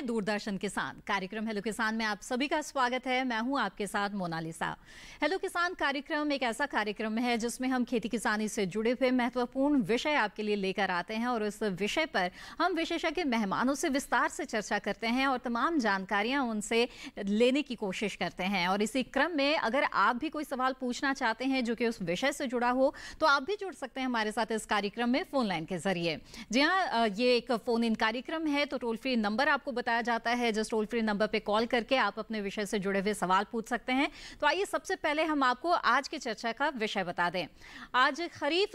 हैं दूरदर्शन किसान कार्यक्रम हेलो किसान में आप सभी का स्वागत है। मैं हूं आपके साथ मोनालिसा। हेलो किसान कार्यक्रम एक ऐसा कार्यक्रम है जिसमें हम खेती किसानी से जुड़े हुए महत्वपूर्ण विषय आपके लिए लेकर आते हैं और इस विषय पर हम विशेषज्ञ मेहमानों से विस्तार से चर्चा करते हैं और तमाम जानकारियां उनसे लेने की कोशिश करते हैं। और इसी क्रम में अगर आप भी कोई सवाल पूछना चाहते हैं जो कि उस विषय से जुड़ा हो तो आप भी जुड़ सकते हैं हमारे साथ इस कार्यक्रम में फोन लाइन के जरिए। जी हाँ, ये एक फोन इन कार्यक्रम है तो टोल फ्री नंबर आपको बताया जाता है। जिस टोल फ्री नंबर पे कॉल करके आप अपने विषय से जुड़े हुए सवाल पूछ सकते हैं। तो आइए सबसे पहले हम आपको आज की चर्चा का विषय बता दें। आज खरीफ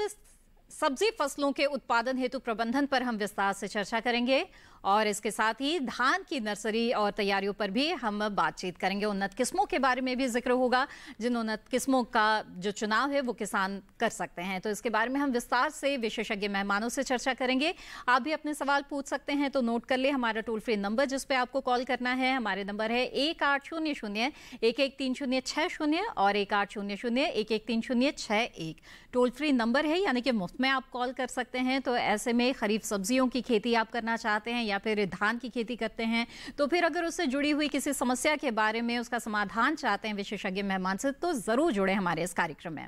सब्जी फसलों के उत्पादन हेतु प्रबंधन पर हम विस्तार से चर्चा करेंगे और इसके साथ ही धान की नर्सरी और तैयारियों पर भी हम बातचीत करेंगे। उन्नत किस्मों के बारे में भी जिक्र होगा, जिन उन्नत किस्मों का जो चुनाव है वो किसान कर सकते हैं। तो इसके बारे में हम विस्तार से विशेषज्ञ मेहमानों से चर्चा करेंगे। आप भी अपने सवाल पूछ सकते हैं तो नोट कर ले हमारा टोल फ्री नंबर जिस पे आपको कॉल करना है। हमारे नंबर है 1800-113060 और 1800-113061 टोल फ्री नंबर है, यानी कि मुफ्त में आप कॉल कर सकते हैं। तो ऐसे में खरीफ सब्जियों की खेती आप करना चाहते हैं या फिर धान की खेती करते हैं तो फिर अगर उससे जुड़ी हुई किसी समस्या के बारे में उसका समाधान चाहते हैं विशेषज्ञ मेहमान से तो जरूर जुड़े हमारे इस कार्यक्रम में।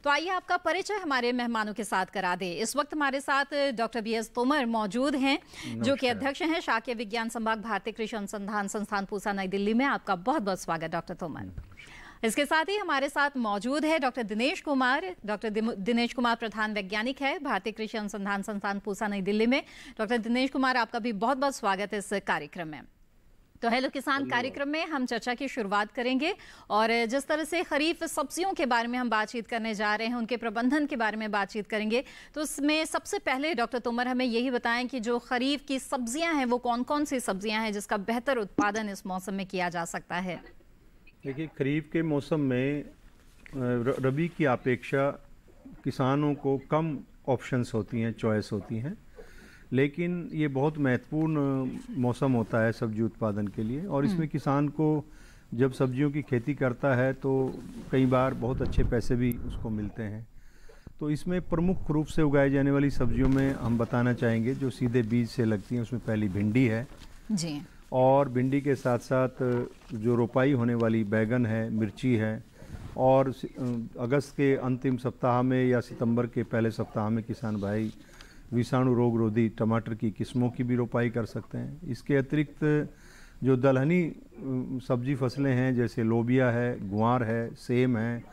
तो आइए आपका परिचय हमारे मेहमानों के साथ करा दे। इस वक्त हमारे साथ डॉक्टर बीएस तोमर मौजूद हैं जो कि अध्यक्ष हैं शाकीय विज्ञान संभाग भारतीय कृषि अनुसंधान संस्थान पूसा नई दिल्ली में। आपका बहुत बहुत स्वागत डॉक्टर तोमर। इसके साथ ही हमारे साथ मौजूद है डॉक्टर दिनेश कुमार। डॉक्टर दिनेश कुमार प्रधान वैज्ञानिक है भारतीय कृषि अनुसंधान संस्थान पूसा नई दिल्ली में। डॉक्टर दिनेश कुमार आपका भी बहुत बहुत स्वागत है इस कार्यक्रम में। तो हेलो किसान कार्यक्रम में हम चर्चा की शुरुआत करेंगे और जिस तरह से खरीफ सब्जियों के बारे में हम बातचीत करने जा रहे हैं उनके प्रबंधन के बारे में बातचीत करेंगे। तो उसमें सबसे पहले डॉक्टर तोमर हमें यही बताएं कि जो खरीफ की सब्जियां हैं वो कौन कौन सी सब्जियां हैं जिसका बेहतर उत्पादन इस मौसम में किया जा सकता है। देखिए, खरीफ के मौसम में रबी की अपेक्षा किसानों को कम ऑप्शंस होती हैं, चॉइस होती हैं, लेकिन ये बहुत महत्वपूर्ण मौसम होता है सब्जी उत्पादन के लिए। और इसमें किसान को जब सब्जियों की खेती करता है तो कई बार बहुत अच्छे पैसे भी उसको मिलते हैं। तो इसमें प्रमुख रूप से उगाई जाने वाली सब्जियों में हम बताना चाहेंगे जो सीधे बीज से लगती हैं। उसमें पहली भिंडी है जी, और भिंडी के साथ साथ जो रोपाई होने वाली बैगन है, मिर्ची है। और अगस्त के अंतिम सप्ताह में या सितंबर के पहले सप्ताह में किसान भाई विषाणु रोग रोधी टमाटर की किस्मों की भी रोपाई कर सकते हैं। इसके अतिरिक्त जो दलहनी सब्जी फसलें हैं जैसे लोबिया है, गुआर है, सेम है,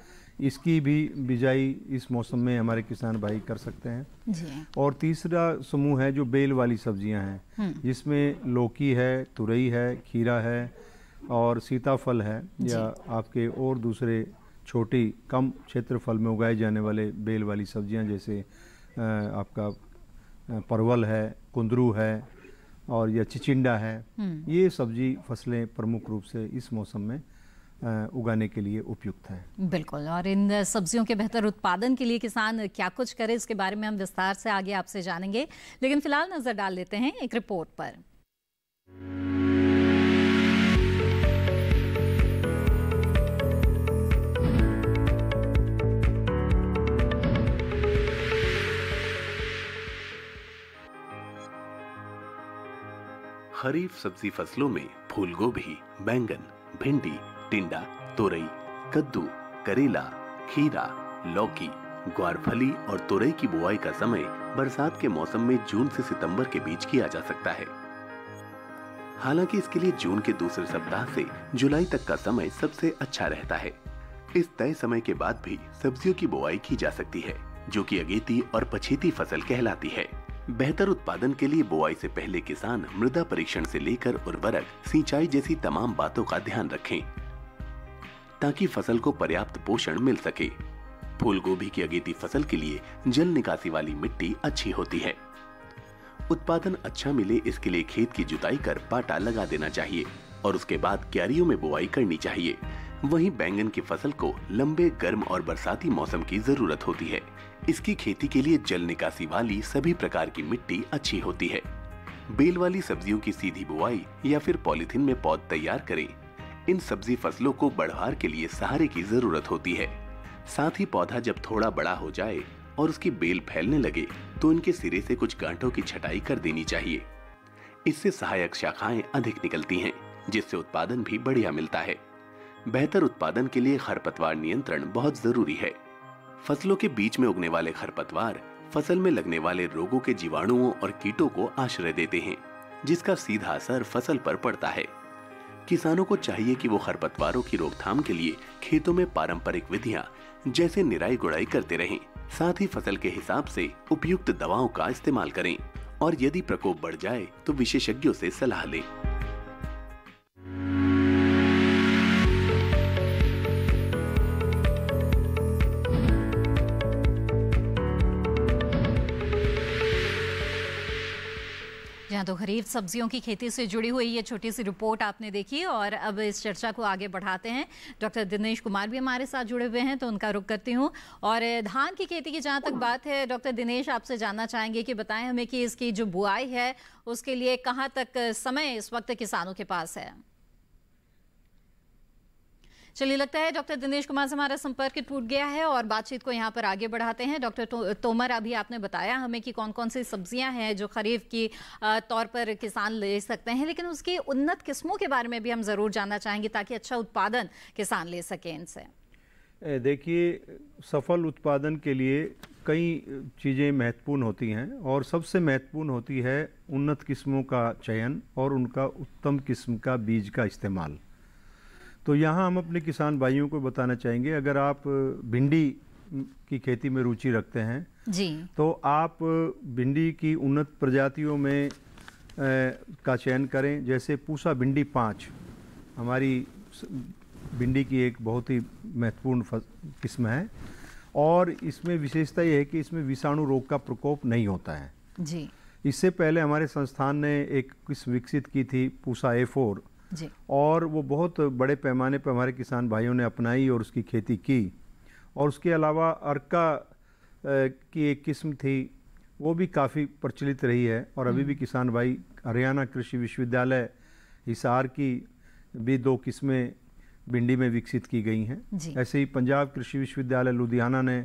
इसकी भी बिजाई इस मौसम में हमारे किसान भाई कर सकते हैं जी। और तीसरा समूह है जो बेल वाली सब्जियां हैं जिसमें लौकी है, तुरई है, खीरा है और सीताफल है या आपके और दूसरे छोटी कम क्षेत्रफल में उगाए जाने वाले बेल वाली सब्जियां जैसे आपका परवल है, कुंदरू है और या चिचिंडा है। ये सब्जी फसलें प्रमुख रूप से इस मौसम में उगाने के लिए उपयुक्त है। बिल्कुल, और इन सब्जियों के बेहतर उत्पादन के लिए किसान क्या कुछ करे इसके बारे में हम विस्तार से आगे आपसे जानेंगे, लेकिन फिलहाल नजर डाल लेते हैं एक रिपोर्ट पर। खरीफ सब्जी फसलों में फूल गोभी, बैंगन, भिंडी, टिंडा, तोरई, कद्दू, करेला, खीरा, लौकी, ग्वारफली और तोरई की बुआई का समय बरसात के मौसम में जून से सितंबर के बीच किया जा सकता है। हालांकि इसके लिए जून के दूसरे सप्ताह से जुलाई तक का समय सबसे अच्छा रहता है। इस तय समय के बाद भी सब्जियों की बुआई की जा सकती है जो कि अगेती और पछेती फसल कहलाती है। बेहतर उत्पादन के लिए बुआई से पहले किसान मृदा परीक्षण से लेकर उर्वरक, सिंचाई जैसी तमाम बातों का ध्यान रखें ताकि फसल को पर्याप्त पोषण मिल सके। फूल गोभी की अगेती फसल के लिए जल निकासी वाली मिट्टी अच्छी होती है। उत्पादन अच्छा मिले इसके लिए खेत की जुताई कर पाटा लगा देना चाहिए और उसके बाद क्यारियों में बुआई करनी चाहिए। वहीं बैंगन की फसल को लंबे, गर्म और बरसाती मौसम की जरूरत होती है। इसकी खेती के लिए जल निकासी वाली सभी प्रकार की मिट्टी अच्छी होती है। बेल वाली सब्जियों की सीधी बुआई या फिर पॉलीथीन में पौध तैयार करें। इन सब्जी फसलों को बढ़वार के लिए सहारे की जरूरत होती है। साथ ही पौधा जब थोड़ा बड़ा हो जाए और उसकी बेल फैलने लगे तो इनके सिरे से कुछ गांठों की छटाई कर देनी चाहिए। इससे सहायक शाखाएं अधिक निकलती हैं, जिससे उत्पादन भी बढ़िया मिलता है। बेहतर उत्पादन के लिए खरपतवार नियंत्रण बहुत जरूरी है। फसलों के बीच में उगने वाले खरपतवार फसल में लगने वाले रोगों के जीवाणुओं और कीटों को आश्रय देते हैं, जिसका सीधा असर फसल पर पड़ता है। किसानों को चाहिए कि वो खरपतवारों की रोकथाम के लिए खेतों में पारंपरिक विधियां जैसे निराई गुड़ाई करते रहें, साथ ही फसल के हिसाब से उपयुक्त दवाओं का इस्तेमाल करें और यदि प्रकोप बढ़ जाए तो विशेषज्ञों से सलाह लें। जहाँ तो खरीफ सब्जियों की खेती से जुड़ी हुई ये छोटी सी रिपोर्ट आपने देखी और अब इस चर्चा को आगे बढ़ाते हैं। डॉक्टर दिनेश कुमार भी हमारे साथ जुड़े हुए हैं, तो उनका रुख करती हूँ। और धान की खेती की जहाँ तक बात है, डॉक्टर दिनेश आपसे जानना चाहेंगे कि बताएं हमें कि इसकी जो बुआई है उसके लिए कहाँ तक समय इस वक्त किसानों के पास है। चलिए, लगता है डॉक्टर दिनेश कुमार से हमारा संपर्क टूट गया है और बातचीत को यहाँ पर आगे बढ़ाते हैं। डॉक्टर तोमर, अभी आपने बताया हमें कि कौन कौन सी सब्जियां हैं जो खरीफ की तौर पर किसान ले सकते हैं, लेकिन उसकी उन्नत किस्मों के बारे में भी हम ज़रूर जानना चाहेंगे ताकि अच्छा उत्पादन किसान ले सके इनसे। देखिए, सफल उत्पादन के लिए कई चीज़ें महत्वपूर्ण होती हैं और सबसे महत्वपूर्ण होती है उन्नत किस्मों का चयन और उनका उत्तम किस्म का बीज का इस्तेमाल। तो यहाँ हम अपने किसान भाइयों को बताना चाहेंगे, अगर आप भिंडी की खेती में रुचि रखते हैं जी, तो आप भिंडी की उन्नत प्रजातियों में का चयन करें। जैसे पूसा भिंडी 5 हमारी भिंडी की एक बहुत ही महत्वपूर्ण किस्म है और इसमें विशेषता यह है कि इसमें विषाणु रोग का प्रकोप नहीं होता है जी। इससे पहले हमारे संस्थान ने एक किस्म विकसित की थी पूसा A4 जी, और वो बहुत बड़े पैमाने पर हमारे किसान भाइयों ने अपनाई और उसकी खेती की। और उसके अलावा अर्का की एक किस्म थी, वो भी काफ़ी प्रचलित रही है और अभी भी किसान भाई, हरियाणा कृषि विश्वविद्यालय हिसार की भी 2 किस्में भिंडी में विकसित की गई हैं। ऐसे ही पंजाब कृषि विश्वविद्यालय लुधियाना ने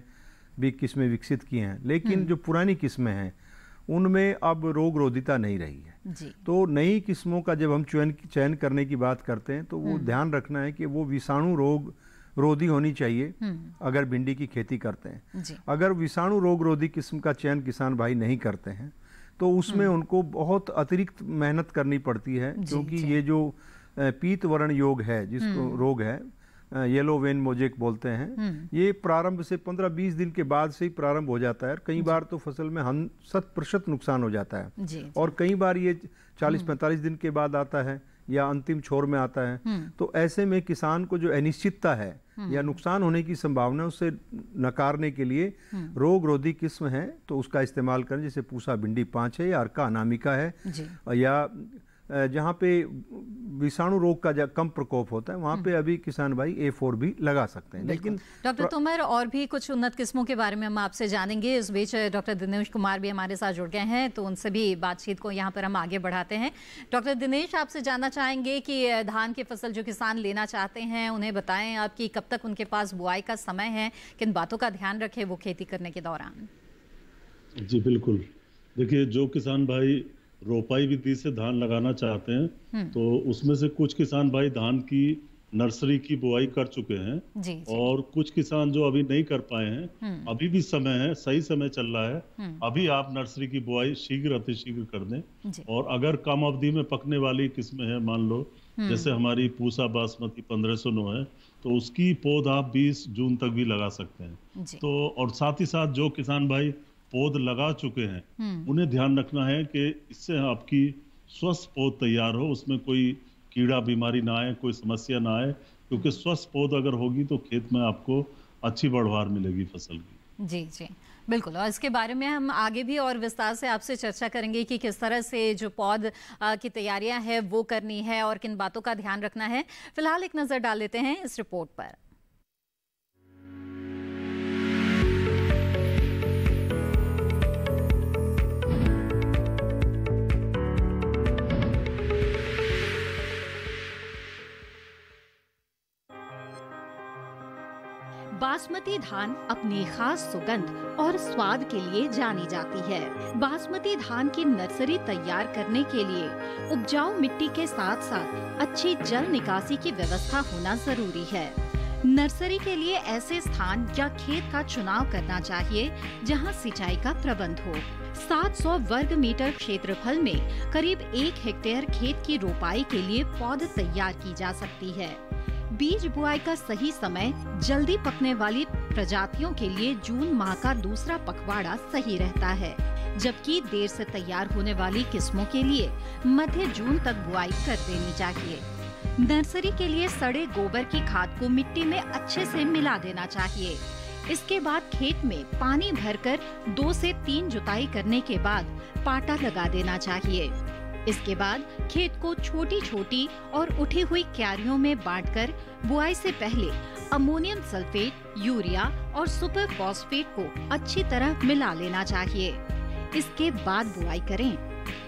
भी किस्में विकसित की हैं, लेकिन जो पुरानी किस्में हैं उनमें अब रोग रोधिता नहीं रही है जी। तो नई किस्मों का जब हम चयन करने की बात करते हैं तो वो ध्यान रखना है कि वो विषाणु रोग रोधी होनी चाहिए अगर भिंडी की खेती करते हैं जी। अगर विषाणु रोग रोधी किस्म का चयन किसान भाई नहीं करते हैं तो उसमें उनको बहुत अतिरिक्त मेहनत करनी पड़ती है, क्योंकि ये जो पीत वर्ण योग है, जिसको रोग है येलो वेन मोजेक बोलते हैं, ये प्रारंभ से 15-20 दिन के बाद से ही प्रारंभ हो जाता है। कई बार तो फसल में 100% नुकसान हो जाता है जी। और कई बार ये 40-45 दिन के बाद आता है या अंतिम छोर में आता है। तो ऐसे में किसान को जो अनिश्चितता है या नुकसान होने की संभावना, उससे नकारने के लिए रोग रोधी किस्म है तो उसका इस्तेमाल करें। जैसे पूसा भिंडी 5 है या अर्का अनामिका है या जहाँ पे विषाणु रोग का कम प्रकोप होता है वहाँ पे अभी किसान भाई A4 भी लगा सकते हैं। लेकिन डॉक्टर तोमर, और भी कुछ उन्नत किस्मों के बारे में हम आपसे जानेंगे। इस बीच डॉक्टर दिनेश कुमार भी हमारे साथ जुड़ गए हैं, तो उनसे भी बातचीत को यहाँ पर हम आगे बढ़ाते हैं। डॉक्टर दिनेश, आपसे जानना चाहेंगे कि धान की फसल जो किसान लेना चाहते हैं उन्हें बताएं आप कि कब तक उनके पास बुआई का समय है, किन बातों का ध्यान रखें वो खेती करने के दौरान। जी बिल्कुल, देखिए जो किसान भाई रोपाई विधि से धान लगाना चाहते हैं तो उसमें से कुछ किसान भाई धान की नर्सरी की बुआई कर चुके हैं जी। और कुछ किसान जो अभी नहीं कर पाए हैं, अभी भी समय है, सही समय चल रहा है। अभी आप नर्सरी की बुआई शीघ्र अतिशीघ्र कर दें। और अगर कम अवधि में पकने वाली किस्में हैं, मान लो जैसे हमारी पूसा बासमती 1509 है, तो उसकी पौध आप 20 जून तक भी लगा सकते हैं। तो और साथ ही साथ जो किसान भाई पौध लगा चुके हैं उन्हें ध्यान रखना है कि इससे आपकी स्वस्थ पौध तैयार हो, उसमें कोई कीड़ा बीमारी ना आए, कोई समस्या ना आए, क्योंकि स्वस्थ पौध अगर होगी तो खेत में आपको अच्छी बढ़वार मिलेगी फसल की। जी जी बिल्कुल, और इसके बारे में हम आगे भी और विस्तार से आपसे चर्चा करेंगे कि किस तरह से जो पौध की तैयारियां हैं वो करनी है और किन बातों का ध्यान रखना है। फिलहाल एक नज़र डाल लेते हैं इस रिपोर्ट पर। बासमती धान अपनी खास सुगंध और स्वाद के लिए जानी जाती है। बासमती धान की नर्सरी तैयार करने के लिए उपजाऊ मिट्टी के साथ साथ अच्छी जल निकासी की व्यवस्था होना जरूरी है। नर्सरी के लिए ऐसे स्थान या खेत का चुनाव करना चाहिए जहां सिंचाई का प्रबंध हो। 700 वर्ग मीटर क्षेत्रफल में करीब 1 हेक्टेयर खेत की रोपाई के लिए पौध तैयार की जा सकती है। बीज बुआई का सही समय जल्दी पकने वाली प्रजातियों के लिए जून माह का दूसरा पखवाड़ा सही रहता है, जबकि देर से तैयार होने वाली किस्मों के लिए मध्य जून तक बुआई कर देनी चाहिए। नर्सरी के लिए सड़े गोबर की खाद को मिट्टी में अच्छे से मिला देना चाहिए। इसके बाद खेत में पानी भरकर 2 से 3 जुताई करने के बाद पाटा लगा देना चाहिए। इसके बाद खेत को छोटी छोटी और उठी हुई क्यारियों में बांटकर बुआई से पहले अमोनियम सल्फेट, यूरिया और सुपर फॉस्फेट को अच्छी तरह मिला लेना चाहिए। इसके बाद बुआई करें।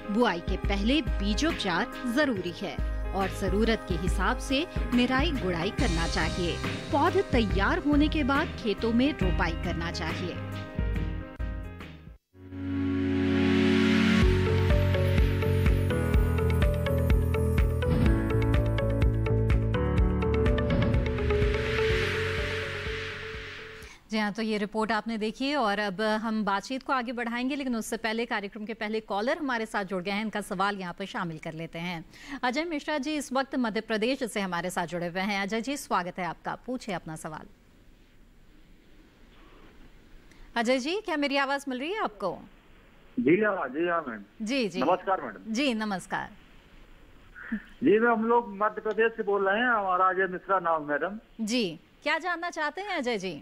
बुआई के पहले बीजोपचार जरूरी है और जरूरत के हिसाब से निराई गुड़ाई करना चाहिए। पौध तैयार होने के बाद खेतों में रोपाई करना चाहिए। जी हाँ, तो ये रिपोर्ट आपने देखी और अब हम बातचीत को आगे बढ़ाएंगे, लेकिन उससे पहले कार्यक्रम के पहले कॉलर हमारे साथ जुड़ गए हैं। इनका सवाल यहाँ पर शामिल कर लेते हैं। अजय मिश्रा जी इस वक्त मध्य प्रदेश से हमारे साथ जुड़े हुए हैं। अजय जी स्वागत है आपका, पूछिए अपना सवाल। अजय जी क्या मेरी आवाज मिल रही है आपको? जी हाँ मैम। जी जी नमस्कार मैडम। जी नमस्कार जी मैं हम लोग मध्य प्रदेश से बोल रहे हैं, हमारा अजय मिश्रा नाम मैडम। जी क्या जानना चाहते हैं अजय जी?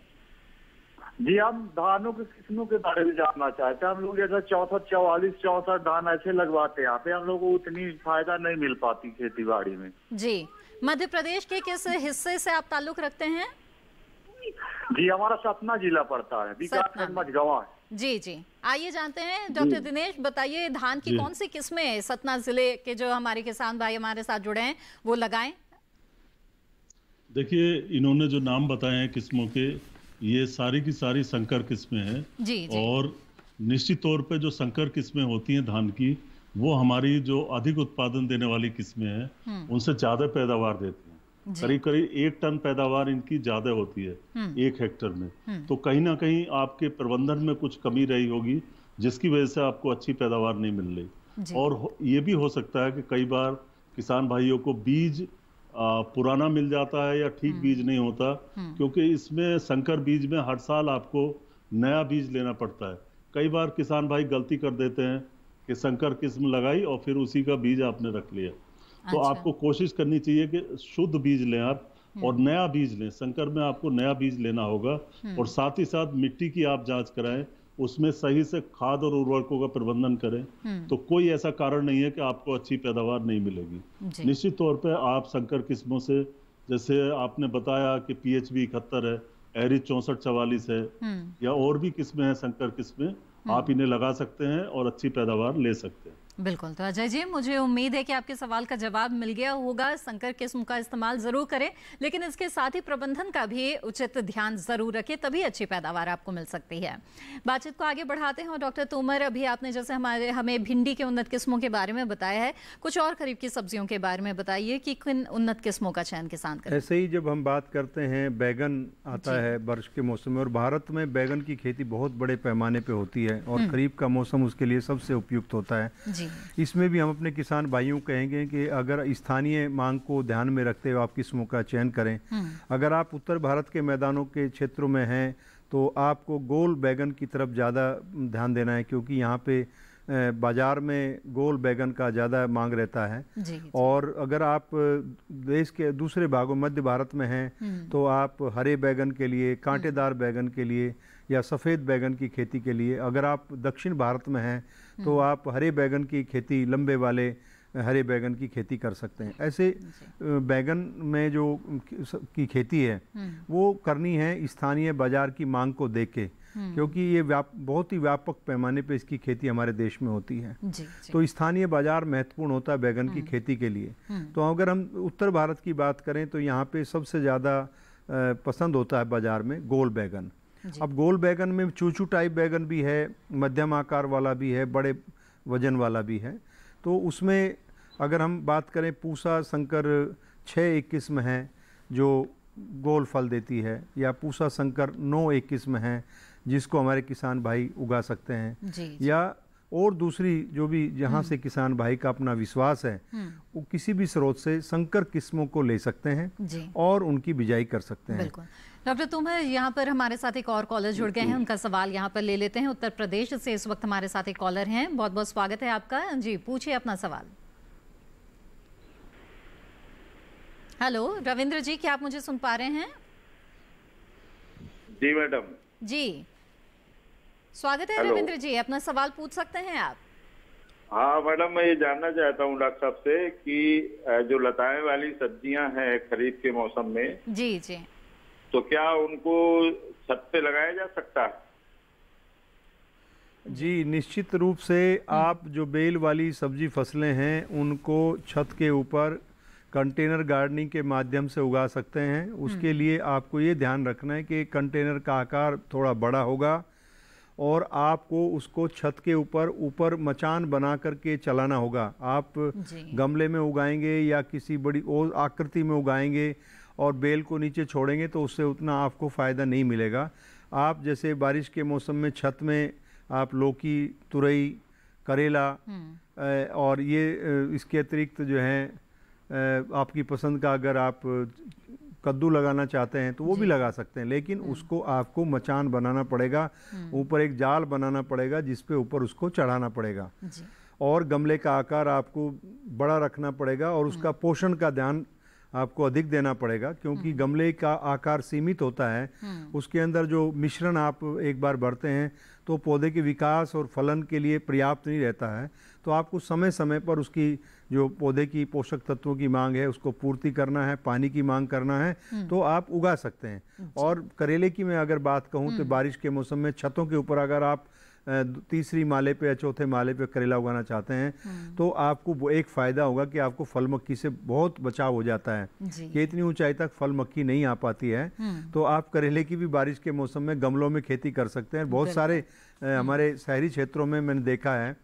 जी हम धानों की किस्मों के बारे में जानना चाहते हैं। हम लोग जैसा 64, 44, 64 धान ऐसे लगवाते हैं यहाँ पे, हम लोग को उतनी फायदा नहीं मिल पाती खेती बाड़ी में। जी मध्य प्रदेश के किस हिस्से से आप ताल्लुक रखते हैं? जी हमारा सतना जिला पड़ता है, विकासखंड मझगवां। जी जी आइए जानते हैं। डॉक्टर दिनेश बताइए धान की कौन सी किस्में सतना जिले के जो हमारे किसान भाई हमारे साथ जुड़े हैं वो लगाएं? देखिए इन्होंने जो नाम बताए हैं किस्मों के, ये सारी की सारी संकर किस्में हैं। जी जी। और निश्चित तौर पे जो संकर किस्में होती हैं धान की, वो हमारी जो अधिक उत्पादन देने वाली किस्में हैं उनसे ज्यादा पैदावार देती हैं। करीब करीब 1 टन पैदावार इनकी ज्यादा होती है 1 हेक्टेयर में। तो कहीं ना कहीं आपके प्रबंधन में कुछ कमी रही होगी, जिसकी वजह से आपको अच्छी पैदावार नहीं मिल रही। और ये भी हो सकता है कि कई बार किसान भाइयों को बीज पुराना मिल जाता है या ठीक बीज नहीं होता, क्योंकि इसमें संकर बीज में हर साल आपको नया बीज लेना पड़ता है। कई बार किसान भाई गलती कर देते हैं कि संकर किस्म लगाई और फिर उसी का बीज आपने रख लिया। तो आपको कोशिश करनी चाहिए कि शुद्ध बीज लें आप और नया बीज लें। संकर में आपको नया बीज लेना होगा और साथ ही साथ मिट्टी की आप जांच कराएं, उसमें सही से खाद और उर्वरकों का प्रबंधन करें। तो कोई ऐसा कारण नहीं है कि आपको अच्छी पैदावार नहीं मिलेगी। निश्चित तौर पे आप संकर किस्मों से, जैसे आपने बताया कि PHB 71 है, एरी 6444 है, या और भी किस्में हैं संकर किस्में, आप इन्हें लगा सकते हैं और अच्छी पैदावार ले सकते हैं। बिल्कुल। तो अजय जी मुझे उम्मीद है कि आपके सवाल का जवाब मिल गया होगा। संकर किस्म का इस्तेमाल जरूर करें, लेकिन इसके साथ ही प्रबंधन का भी उचित ध्यान जरूर रखें, तभी अच्छी पैदावार आपको मिल सकती है। बातचीत को आगे बढ़ाते हैं। और डॉक्टर तोमर अभी आपने जैसे हमें भिंडी के उन्नत किस्मों के बारे में बताया है, कुछ और खरीफ की सब्जियों के बारे में बताइए कि किन उन्नत किस्मों का चयन किसान करें। ऐसे ही जब हम बात करते हैं बैगन आता है बारिश के मौसम में, और भारत में बैगन की खेती बहुत बड़े पैमाने पे होती है और खरीफ का मौसम उसके लिए सबसे उपयुक्त होता है। जी। इसमें भी हम अपने किसान भाइयों को कहेंगे कि अगर स्थानीय मांग को ध्यान में रखते हुए आप किस्मों का चयन करें। अगर आप उत्तर भारत के मैदानों के क्षेत्रों में हैं तो आपको गोल बैगन की तरफ ज़्यादा ध्यान देना है, क्योंकि यहाँ पे बाजार में गोल बैगन का ज़्यादा मांग रहता है। जी। और अगर आप देश के दूसरे भागों मध्य भारत में हैं तो आप हरे बैगन के लिए, कांटेदार बैगन के लिए या सफ़ेद बैगन की खेती के लिए, अगर आप दक्षिण भारत में हैं तो आप हरे बैगन की खेती, लंबे वाले हरे बैगन की खेती कर सकते हैं। ऐसे बैगन में जो की खेती है वो करनी है स्थानीय बाजार की मांग को देख के, क्योंकि ये बहुत ही व्यापक पैमाने पे इसकी खेती हमारे देश में होती है। जी। तो स्थानीय बाजार महत्वपूर्ण होता है बैगन की खेती के लिए। तो अगर हम उत्तर भारत की बात करें तो यहाँ पे सबसे ज़्यादा पसंद होता है बाज़ार में, गोल बैगन। अब गोल बैगन में चूचू टाइप बैगन भी है, मध्यम आकार वाला भी है, बड़े वजन वाला भी है। तो उसमें अगर हम बात करें पूसा संकर 6 एक किस्म है जो गोल फल देती है, या पूसा संकर 9 एक किस्म है जिसको हमारे किसान भाई उगा सकते हैं जी। या और दूसरी जो भी जहाँ से किसान भाई का अपना विश्वास है वो किसी भी स्रोत से संकर किस्मों को ले सकते हैं जी। और उनकी बिजाई कर सकते हैं। बिल्कुल। डॉक्टर तुम्हें यहाँ पर हमारे साथ एक और कॉलर जुड़ गए हैं, उनका सवाल यहाँ पर ले लेते हैं। उत्तर प्रदेश से इस वक्त हमारे साथ एक कॉलर हैं, बहुत बहुत स्वागत है आपका जी, पूछिए अपना सवाल। हेलो रविंद्र जी, क्या आप मुझे सुन पा रहे हैं? जी मैडम। जी स्वागत है रविंद्र जी, अपना सवाल पूछ सकते हैं आप। हाँ मैडम, मैं ये जानना चाहता हूँ डॉक्टर साहब से कि जो लताएं वाली सब्जियां हैं खरीफ के मौसम में, जी जी, तो क्या उनको छत पे लगाया जा सकता है? जी निश्चित रूप से आप जो बेल वाली सब्जी फसलें हैं उनको छत के ऊपर कंटेनर गार्डनिंग के माध्यम से उगा सकते हैं। उसके लिए आपको ये ध्यान रखना है कि कंटेनर का आकार थोड़ा बड़ा होगा और आपको उसको छत के ऊपर मचान बना करके चलाना होगा। आप गमले में उगाएंगे या किसी बड़ी और आकृति में उगाएंगे और बेल को नीचे छोड़ेंगे तो उससे उतना आपको फ़ायदा नहीं मिलेगा। आप जैसे बारिश के मौसम में छत में आप लौकी, तुरई, करेला और ये इसके अतिरिक्त जो है आपकी पसंद का अगर आप कद्दू लगाना चाहते हैं तो वो भी लगा सकते हैं, लेकिन उसको आपको मचान बनाना पड़ेगा, ऊपर एक जाल बनाना पड़ेगा जिस पे ऊपर उसको चढ़ाना पड़ेगा और गमले का आकार आपको बड़ा रखना पड़ेगा और उसका पोषण का ध्यान आपको अधिक देना पड़ेगा क्योंकि गमले का आकार सीमित होता है। उसके अंदर जो मिश्रण आप एक बार भरते हैं तो पौधे के विकास और फलन के लिए पर्याप्त नहीं रहता है, तो आपको समय समय पर उसकी जो पौधे की पोषक तत्वों की मांग है उसको पूर्ति करना है, पानी की मांग करना है, तो आप उगा सकते हैं। और करेले की मैं अगर बात कहूँ तो बारिश के मौसम में छतों के ऊपर अगर आप तीसरी माले पे या चौथे माले पे करेला उगाना चाहते हैं तो आपको वो एक फ़ायदा होगा कि आपको फल मक्खी से बहुत बचाव हो जाता है कि इतनी ऊंचाई तक फल मक्खी नहीं आ पाती है। तो आप करेले की भी बारिश के मौसम में गमलों में खेती कर सकते हैं। बहुत सारे हमारे शहरी क्षेत्रों में मैंने देखा है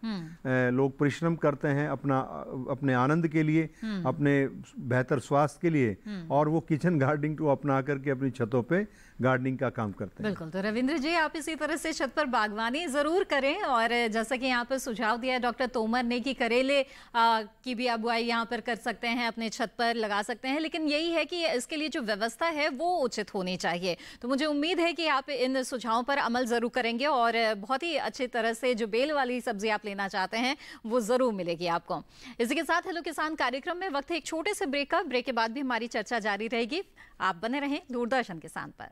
लोग परिश्रम करते हैं अपने आनंद के लिए, अपने बेहतर स्वास्थ्य के लिए, और वो किचन गार्डनिंग को अपना करके अपनी छतों पे गार्डनिंग का काम करते हैं। बिल्कुल। तो रविंद्र जी आप इसी तरह से छत पर बागवानी जरूर करें और जैसा कि यहाँ पर सुझाव दिया है डॉक्टर तोमर ने कि करेले की भी आप बुआई यहाँ पर कर सकते हैं, अपने छत पर लगा सकते हैं, लेकिन यही है कि इसके लिए जो व्यवस्था है वो उचित होनी चाहिए। तो मुझे उम्मीद है कि आप इन सुझावों पर अमल जरूर करेंगे और बहुत ही अच्छी तरह से जो बेल वाली सब्जी आप लेना चाहते हैं वो जरूर मिलेगी आपको। इसी के साथ हेलो किसान कार्यक्रम में वक्त है एक छोटे से ब्रेक का। ब्रेक के बाद भी हमारी चर्चा जारी रहेगी। आप बने रहें दूरदर्शन किसान पर।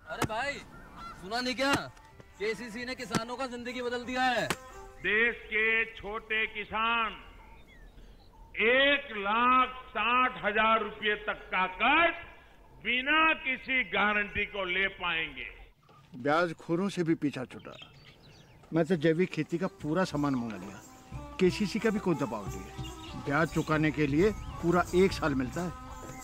अरे भाई सुना नहीं क्या, केसीसी ने किसानों का जिंदगी बदल दिया है। देश के छोटे किसान 1,60,000 रुपये तक का कर्ज बिना किसी गारंटी को ले पाएंगे। ब्याज खोरों से भी पीछा छुटा। मैं तो जैविक खेती का पूरा सामान मंगा लिया, केसीसी का भी कोई दबाव नहीं है। ब्याज चुकाने के लिए पूरा 1 साल मिलता है।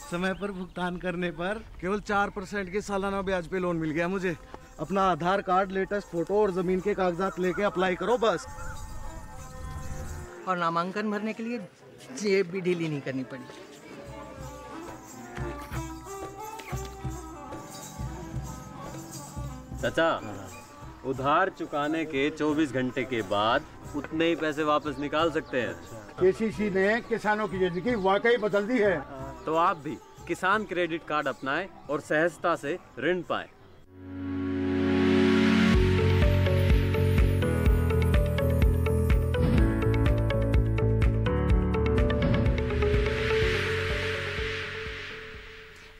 समय पर भुगतान करने पर केवल 4% के सालाना ब्याज पे लोन मिल गया मुझे। अपना आधार कार्ड, लेटेस्ट फोटो और जमीन के कागजात लेके अप्लाई करो बस। और नामांकन भरने के लिए जेब भी ढीली नहीं करनी पड़ी। चाचा, उधार चुकाने के 24 घंटे के बाद उतने ही पैसे वापस निकाल सकते हैं। केसीसी ने किसानों की जिंदगी वाकई बदल दी है। तो आप भी किसान क्रेडिट कार्ड अपनाएं और सहजता से ऋण पाएं।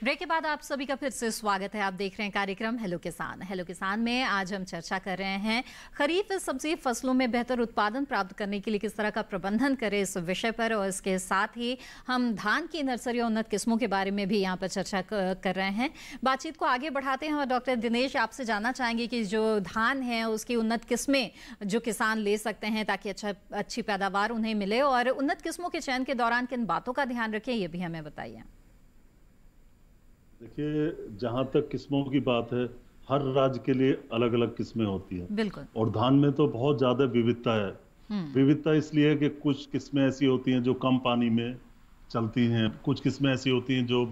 ब्रेक के बाद आप सभी का फिर से स्वागत है। आप देख रहे हैं कार्यक्रम हेलो किसान। हेलो किसान में आज हम चर्चा कर रहे हैं खरीफ सब्जी फसलों में बेहतर उत्पादन प्राप्त करने के लिए किस तरह का प्रबंधन करें, इस विषय पर। और इसके साथ ही हम धान की नर्सरी और उन्नत किस्मों के बारे में भी यहाँ पर चर्चा कर रहे हैं। बातचीत को आगे बढ़ाते हैं और डॉक्टर दिनेश आपसे जानना चाहेंगे कि जो धान है उसकी उन्नत किस्में जो किसान ले सकते हैं ताकि अच्छी पैदावार उन्हें मिले, और उन्नत किस्मों के चयन के दौरान किन बातों का ध्यान रखें, ये भी हमें बताइए। देखिए, जहाँ तक किस्मों की बात है, हर राज्य के लिए अलग अलग किस्में होती हैं। बिल्कुल। और धान में तो बहुत ज्यादा विविधता है। विविधता इसलिए कि कुछ किस्में ऐसी होती हैं जो कम पानी में चलती हैं, कुछ किस्में ऐसी होती हैं जो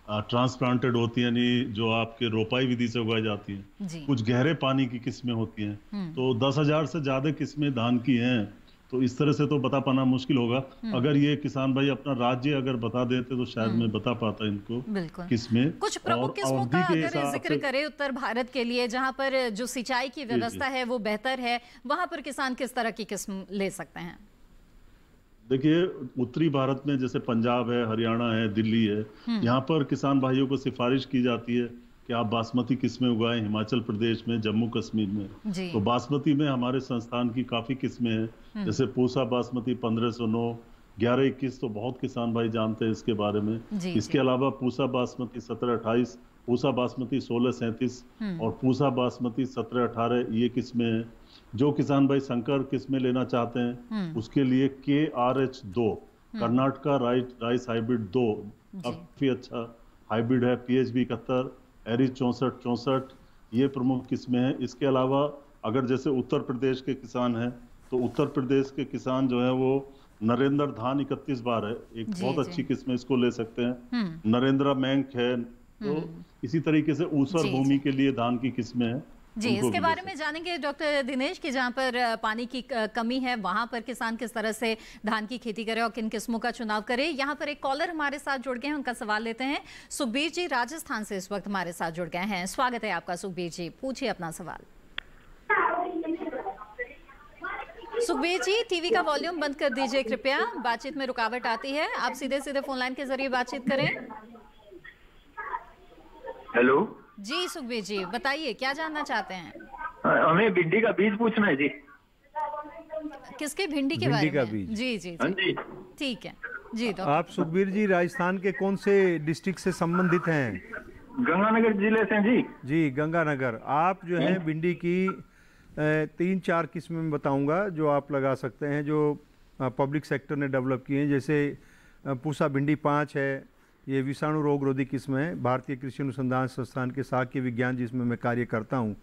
ट्रांसप्लांटेड होती हैं, यानी जो आपके रोपाई विधि से उगाई जाती हैं। कुछ गहरे पानी की किस्में होती हैं। तो 10,000 से ज्यादा किस्में धान की हैं। तो इस तरह से तो बता पाना मुश्किल होगा। अगर ये किसान भाई अपना राज्य अगर बता देते तो शायद मैं बता पाता इनको किस्में। कुछ प्रमुख किस्मों का अगर जिक्र करें उत्तर भारत के लिए, जहां पर जो सिंचाई की व्यवस्था है वो बेहतर है, वहां पर किसान किस तरह की किस्म ले सकते हैं? देखिए, उत्तरी भारत में जैसे पंजाब है, हरियाणा है, दिल्ली है, यहाँ पर किसान भाइयों को सिफारिश की जाती है कि आप बासमती किस्में उगाएं। हिमाचल प्रदेश में, जम्मू कश्मीर में तो बासमती में हमारे संस्थान की काफी किस्में हैं। जैसे पूसा बासमती 1509, 1121 तो बहुत किसान भाई जानते हैं इसके बारे में। इसके अलावा पूसा बासमती 1728, पूसा बासमती 1637 और पूसा बासमती 1718, ये किस्में हैं। जो किसान भाई संकर किस्में लेना चाहते हैं उसके लिए KRH2 कर्नाटका राइस हाइब्रिड 2 काफी अच्छा हाइब्रिड है। PHB 71, एरिस 64, ये प्रमुख किस्में हैं। इसके अलावा अगर जैसे उत्तर प्रदेश के किसान हैं तो उत्तर प्रदेश के किसान जो है वो नरेंद्र धान 31 बार है, एक बहुत अच्छी किस्म, इसको ले सकते हैं। नरेंद्र मैंक है। तो इसी तरीके से ऊसर भूमि के लिए धान की किस्में हैं। जी, इसके बारे में जानेंगे डॉक्टर दिनेश कि जहाँ पर पानी की कमी है वहां पर किसान किस तरह से धान की खेती करे और किन किस्मों का चुनाव करे। यहाँ पर एक कॉलर हमारे साथ जुड़ गए हैं, उनका सवाल लेते हैं। सुखबीर जी राजस्थान से इस वक्त हमारे साथ जुड़ गए हैं। स्वागत है आपका सुखबीर जी, पूछिए अपना सवाल। सुखबीर जी, टीवी का वॉल्यूम बंद कर दीजिए कृपया, बातचीत में रुकावट आती है। आप सीधे सीधे फोन लाइन के जरिए बातचीत करें। हेलो जी सुखबीर जी, बताइए क्या जानना चाहते हैं? हमें भिंडी का बीज पूछना है जी। किसके? भिंडी के बारे में? बीज। जी जी जी, ठीक है जी। आप सुखबीर जी राजस्थान के कौन से डिस्ट्रिक्ट से संबंधित हैं? गंगानगर जिले से जी। जी, गंगानगर। आप जो है भिंडी की 3-4 किस्में में बताऊंगा जो आप लगा सकते हैं, जो पब्लिक सेक्टर ने डेवलप किए हैं। जैसे पूसा भिंडी 5 है, ये विषाणु रोग रोधी किस्म है। भारतीय कृषि अनुसंधान संस्थान के साक्य विज्ञान जिसमें मैं कार्य करता हूँ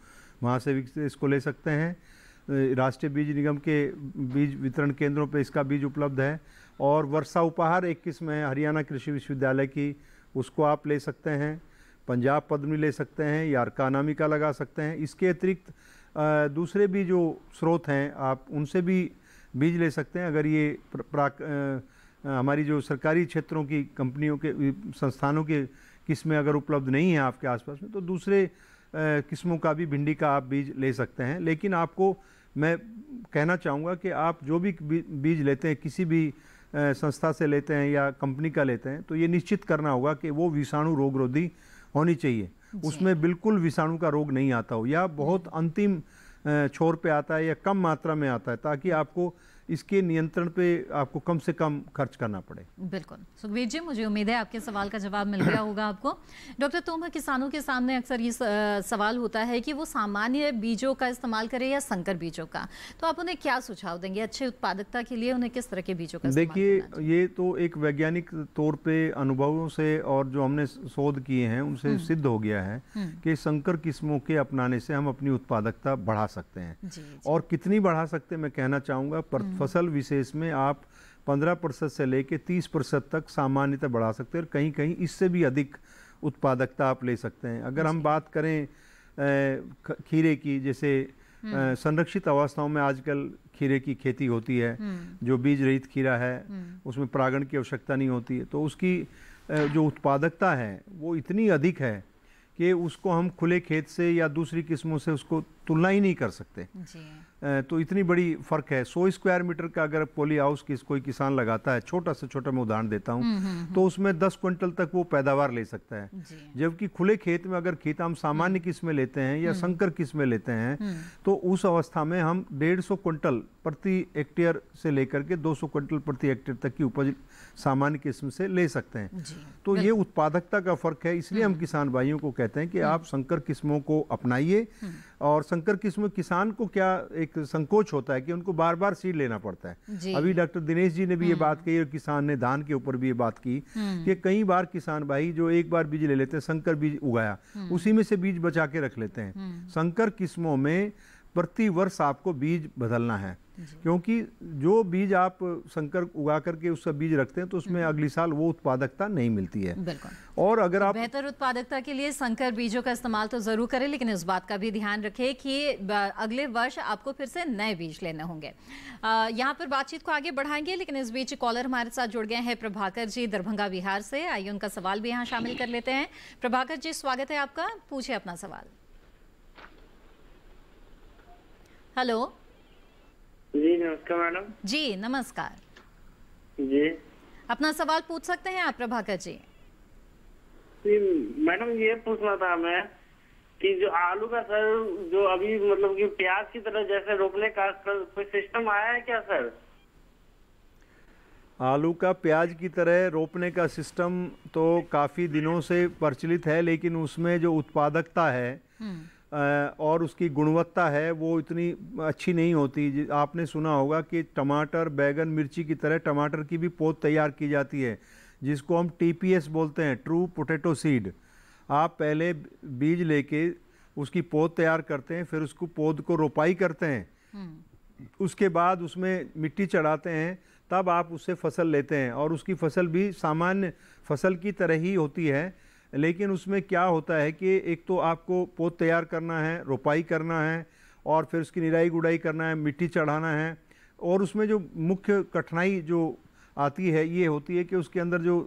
वहाँ से इसको ले सकते हैं। राष्ट्रीय बीज निगम के बीज वितरण केंद्रों पे इसका बीज उपलब्ध है। और वर्षा उपहार एक किस्म है हरियाणा कृषि विश्वविद्यालय की, उसको आप ले सकते हैं। पंजाब पद्मनी ले सकते हैं या अनामिका लगा सकते हैं। इसके अतिरिक्त दूसरे भी जो स्रोत हैं आप उनसे भी बीज ले सकते हैं। अगर ये हमारी जो सरकारी क्षेत्रों की कंपनियों के संस्थानों के किस्में अगर उपलब्ध नहीं है आपके आसपास में, तो दूसरे किस्मों का भी भिंडी का आप बीज ले सकते हैं। लेकिन आपको मैं कहना चाहूँगा कि आप जो भी बीज लेते हैं, किसी भी संस्था से लेते हैं या कंपनी का लेते हैं, तो ये निश्चित करना होगा कि वो विषाणु रोग रोधी होनी चाहिए, उसमें बिल्कुल विषाणु का रोग नहीं आता हो या बहुत अंतिम छोर पे आता है या कम मात्रा में आता है, ताकि आपको इसके नियंत्रण पे आपको कम से कम खर्च करना पड़े। बिल्कुल सुखबीर जी, मुझे उम्मीद है आपके सवाल का जवाब मिल गया होगा आपको। डॉक्टर तोमर, किसानों के सामने अक्सर ये सवाल होता है कि वो सामान्य बीजों का इस्तेमाल करें या संकर बीजों का, तो आप उन्हें क्या सुझाव देंगे? अच्छे उत्पादकता के लिए उन्हें किस तरह के बीजों का इस्तेमाल करना चाहिए? देखिए, ये तो एक वैज्ञानिक तौर पे अनुभवों से और जो हमने शोध किए हैं उनसे सिद्ध हो गया है कि संकर किस्मों के अपनाने से हम अपनी उत्पादकता बढ़ा सकते हैं। और कितनी बढ़ा सकते हैं मैं कहना चाहूँगा, फसल विशेष में आप 15% से लेकर 30% तक सामान्यतः बढ़ा सकते हैं और कहीं कहीं इससे भी अधिक उत्पादकता आप ले सकते हैं। अगर हम बात करें खीरे की, जैसे संरक्षित अवस्थाओं में आजकल खीरे की खेती होती है, जो बीज रहित खीरा है, उसमें परागण की आवश्यकता नहीं होती है, तो उसकी जो उत्पादकता है वो इतनी अधिक है कि उसको हम खुले खेत से या दूसरी किस्मों से उसको तुलना ही नहीं कर सकते। जी। तो इतनी बड़ी फ़र्क है। 100 स्क्वायर मीटर का अगर पॉली हाउस कोई किसान लगाता है, छोटा से छोटा मैं उदाहरण देता हूँ, तो उसमें 10 क्विंटल तक वो पैदावार ले सकता है। जबकि खुले खेत में अगर खेत हम सामान्य किस्में लेते हैं या संकर किस्में लेते हैं, तो उस अवस्था में हम 150 क्विंटल प्रति हेक्टेयर से लेकर के 200 क्विंटल प्रति हेक्टेयर तक की उपज सामान्य किस्म से ले सकते हैं। तो ये उत्पादकता का फर्क है। इसलिए हम किसान भाइयों को कहते हैं कि आप संकर किस्मों को अपनाइए। और संकर किस्म किसान को क्या एक संकोच होता है कि उनको बार बार सीड लेना पड़ता है। अभी डॉक्टर दिनेश जी ने भी ये बात कही और किसान ने धान के ऊपर भी ये बात की कि कई बार किसान भाई जो एक बार बीज ले लेते हैं, संकर बीज उगाया, उसी में से बीज बचा के रख लेते हैं। संकर किस्मों में प्रति वर्ष आपको बीज बदलना है, क्योंकि जो बीज आप संकर उगा करके उसका बीज रखते हैं तो उसमें अगली साल वो उत्पादकता नहीं मिलती है। और अगर आप बेहतर उत्पादकता के लिए संकर बीजों का इस्तेमाल तो जरूर करें, लेकिन इस बात का भी ध्यान रखें कि अगले वर्ष आपको फिर से नए बीज लेने होंगे। यहाँ पर बातचीत को आगे बढ़ाएंगे, लेकिन इस बीच कॉलर हमारे साथ जुड़ गए हैं प्रभाकर जी दरभंगा बिहार से। आइए उनका सवाल भी यहाँ शामिल कर लेते हैं। प्रभाकर जी, स्वागत है आपका, पूछिए अपना सवाल। हेलो जी, नमस्कार मैडम। जी नमस्कार जी, अपना सवाल पूछ सकते हैं आप प्रभाकर जी। मैडम ये पूछना था मैं कि जो आलू का सर जो अभी मतलब कि प्याज की तरह जैसे रोपने का कोई सिस्टम आया है क्या सर? आलू का प्याज की तरह रोपने का सिस्टम तो काफ़ी दिनों से प्रचलित है, लेकिन उसमें जो उत्पादकता है और उसकी गुणवत्ता है वो इतनी अच्छी नहीं होती। आपने सुना होगा कि टमाटर, बैगन, मिर्ची की तरह टमाटर की भी पौध तैयार की जाती है, जिसको हम TPS बोलते हैं, ट्रू पोटैटो सीड। आप पहले बीज लेके उसकी पौध तैयार करते हैं, फिर उसको पौध को रोपाई करते हैं, उसके बाद उसमें मिट्टी चढ़ाते हैं, तब आप उससे फसल लेते हैं। और उसकी फसल भी सामान्य फसल की तरह ही होती है, लेकिन उसमें क्या होता है कि एक तो आपको पौध तैयार करना है, रोपाई करना है, और फिर उसकी निराई गुड़ाई करना है, मिट्टी चढ़ाना है। और उसमें जो मुख्य कठिनाई जो आती है ये होती है कि उसके अंदर जो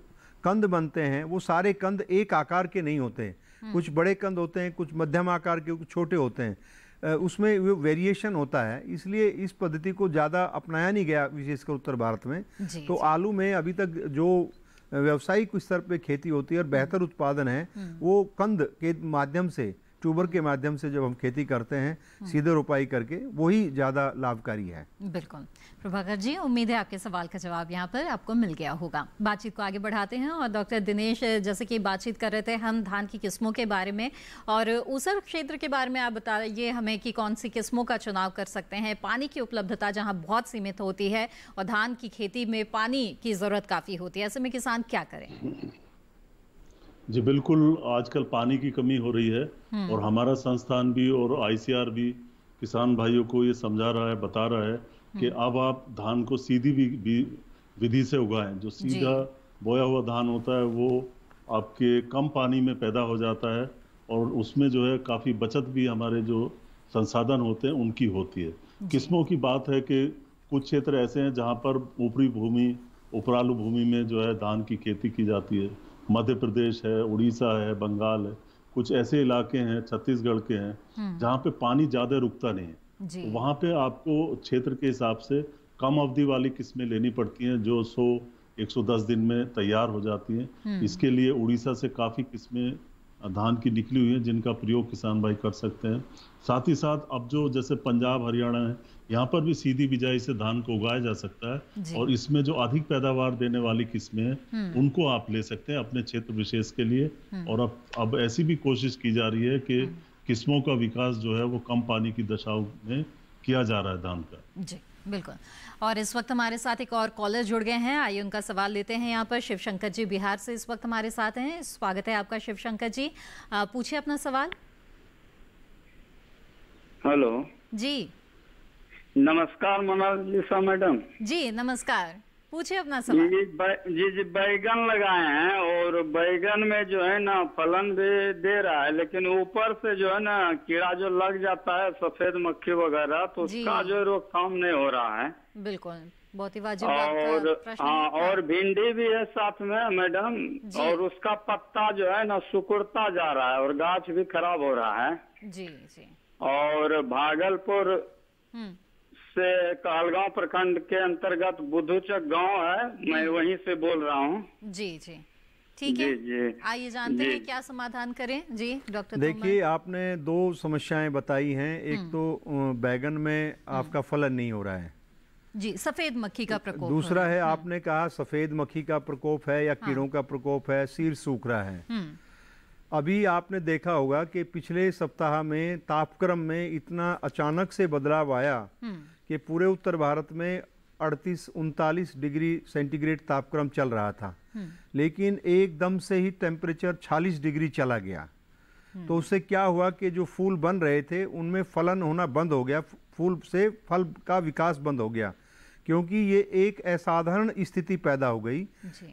कंद बनते हैं वो सारे कंद एक आकार के नहीं होते। कुछ बड़े कंद होते हैं, कुछ मध्यम आकार के, कुछ छोटे होते हैं। उसमें वो वेरिएशन होता है, इसलिए इस पद्धति को ज़्यादा अपनाया नहीं गया, विशेषकर उत्तर भारत में। तो आलू में अभी तक जो व्यावसायिक स्तर पे खेती होती है और बेहतर उत्पादन है, वो कंद के माध्यम से, ट्यूबर के माध्यम से जब हम खेती करते हैं सीधे रोपाई करके, वही ज़्यादा लाभकारी है। बिल्कुल प्रभाकर जी, उम्मीद है आपके सवाल का जवाब यहाँ पर आपको मिल गया होगा। बातचीत को आगे बढ़ाते हैं और डॉक्टर दिनेश, जैसे कि बातचीत कर रहे थे हम धान की किस्मों के बारे में और ऊसर क्षेत्र के बारे में, आप बताइए हमें कि कौन सी किस्मों का चुनाव कर सकते हैं। पानी की उपलब्धता जहाँ बहुत सीमित होती है और धान की खेती में पानी की ज़रूरत काफ़ी होती है, ऐसे में किसान क्या करें? जी बिल्कुल, आजकल पानी की कमी हो रही है और हमारा संस्थान भी और ICR भी किसान भाइयों को ये समझा रहा है, बता रहा है कि अब आप धान को सीधी विधि से उगाएं। जो सीधा बोया हुआ धान होता है वो आपके कम पानी में पैदा हो जाता है और उसमें जो है काफ़ी बचत भी हमारे जो संसाधन होते हैं उनकी होती है। किस्मों की बात है कि कुछ क्षेत्र ऐसे हैं जहाँ पर ऊपरी भूमि, उपरालू भूमि में जो है धान की खेती की जाती है। मध्य प्रदेश है, उड़ीसा है, बंगाल है, कुछ ऐसे इलाके हैं, छत्तीसगढ़ के हैं जहाँ पे पानी ज़्यादा रुकता नहीं है। तो वहाँ पे आपको क्षेत्र के हिसाब से कम अवधि वाली किस्में लेनी पड़ती हैं जो 100-110 दिन में तैयार हो जाती हैं। इसके लिए उड़ीसा से काफ़ी किस्में धान की निकली हुई हैं जिनका प्रयोग किसान भाई कर सकते हैं। साथ ही साथ अब जो जैसे पंजाब, हरियाणा है, यहाँ पर भी सीधी बिजाई से धान को उगाया जा सकता है और इसमें जो अधिक पैदावार देने वाली किस्में हैं उनको आप ले सकते हैं अपने क्षेत्र विशेष के लिए। और अब ऐसी भी कोशिश की जा रही है कि किस्मों का विकास जो है वो कम पानी की दशाओं में किया जा रहा है धान का। जी बिल्कुल। और इस वक्त हमारे साथ एक और कॉलर जुड़ गए हैं, आइए उनका सवाल लेते हैं। यहाँ पर शिवशंकर जी बिहार से इस वक्त हमारे साथ हैं। स्वागत है आपका शिवशंकर जी, पूछिए अपना सवाल। हेलो जी नमस्कार मोनालिसा मैडम। जी नमस्कार, पूछिए अपना सवाल। जी बैगन लगाए हैं और बैगन में जो है ना फलन भी दे रहा है, लेकिन ऊपर से जो है ना कीड़ा जो लग जाता है, सफेद मक्खी वगैरह, तो उसका जो रोकथाम नहीं हो रहा है। बिल्कुल, बहुत ही वाजिब प्रश्न। हाँ, और भिंडी भी है साथ में मैडम, और उसका पत्ता जो है ना सिकुड़ता जा रहा है और गाछ भी खराब हो रहा है। जी जी, और भागलपुर से कहलगांव प्रखंड के अंतर्गत बुद्धूचक गांव है, मैं वहीं से बोल रहा हूँ। जी जी ठीक है, आइए जानते हैं क्या समाधान करें। जी डॉक्टर देखिए, आपने दो समस्याएं बताई हैं। एक तो बैगन में आपका फलन नहीं हो रहा है जी, सफेद मक्खी का प्रकोप। दूसरा है आपने कहा सफेद मक्खी का प्रकोप है या कीड़ों का प्रकोप है, सिर सूख रहा है। अभी आपने देखा होगा कि पिछले सप्ताह में तापक्रम में इतना अचानक से बदलाव आया कि पूरे उत्तर भारत में 38-39 डिग्री सेंटीग्रेड तापक्रम चल रहा था, लेकिन एकदम से ही टेम्परेचर 40 डिग्री चला गया। तो उससे क्या हुआ कि जो फूल बन रहे थे उनमें फलन होना बंद हो गया, फूल से फल का विकास बंद हो गया, क्योंकि ये एक असाधारण स्थिति पैदा हो गई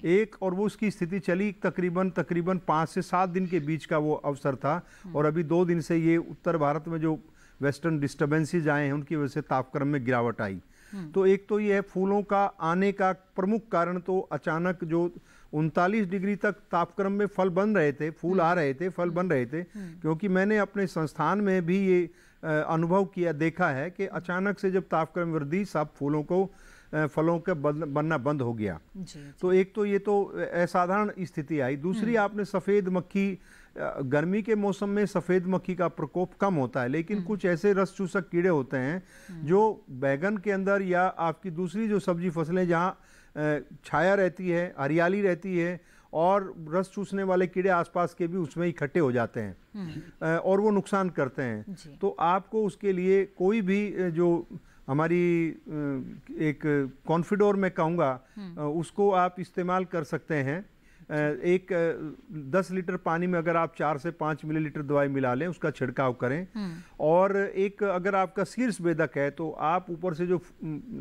एक, और वो उसकी स्थिति चली तकरीबन 5 से 7 दिन के बीच का वो अवसर था। और अभी 2 दिन से ये उत्तर भारत में जो वेस्टर्न डिस्टर्बेंसेज आए हैं उनकी वजह से तापक्रम में गिरावट आई। तो एक तो ये है फूलों का आने का प्रमुख कारण, तो अचानक जो 39 डिग्री तक तापक्रम में फल बन रहे थे, फूल आ रहे थे, फल बन रहे थे, क्योंकि मैंने अपने संस्थान में भी ये अनुभव किया, देखा है कि अचानक से जब तापक्रम वृद्धि, सब फूलों को फलों के बनना बंद हो गया। तो एक तो ये तो असाधारण स्थिति आई। दूसरी, आपने सफ़ेद मक्खी, गर्मी के मौसम में सफ़ेद मक्खी का प्रकोप कम होता है, लेकिन कुछ ऐसे रस चूसक कीड़े होते हैं जो बैगन के अंदर या आपकी दूसरी जो सब्जी फसलें जहाँ छाया रहती है, हरियाली रहती है और रस चूसने वाले कीड़े आसपास के भी उसमें इकट्ठे हो जाते हैं और वो नुकसान करते हैं। तो आपको उसके लिए कोई भी जो हमारी एक कॉन्फिडोर मैं कहूँगा उसको आप इस्तेमाल कर सकते हैं। एक 10 लीटर पानी में अगर आप 4 से 5 मिलीलीटर दवाई मिला लें, उसका छिड़काव करें। और एक अगर आपका शीर्ष बेधक है तो आप ऊपर से जो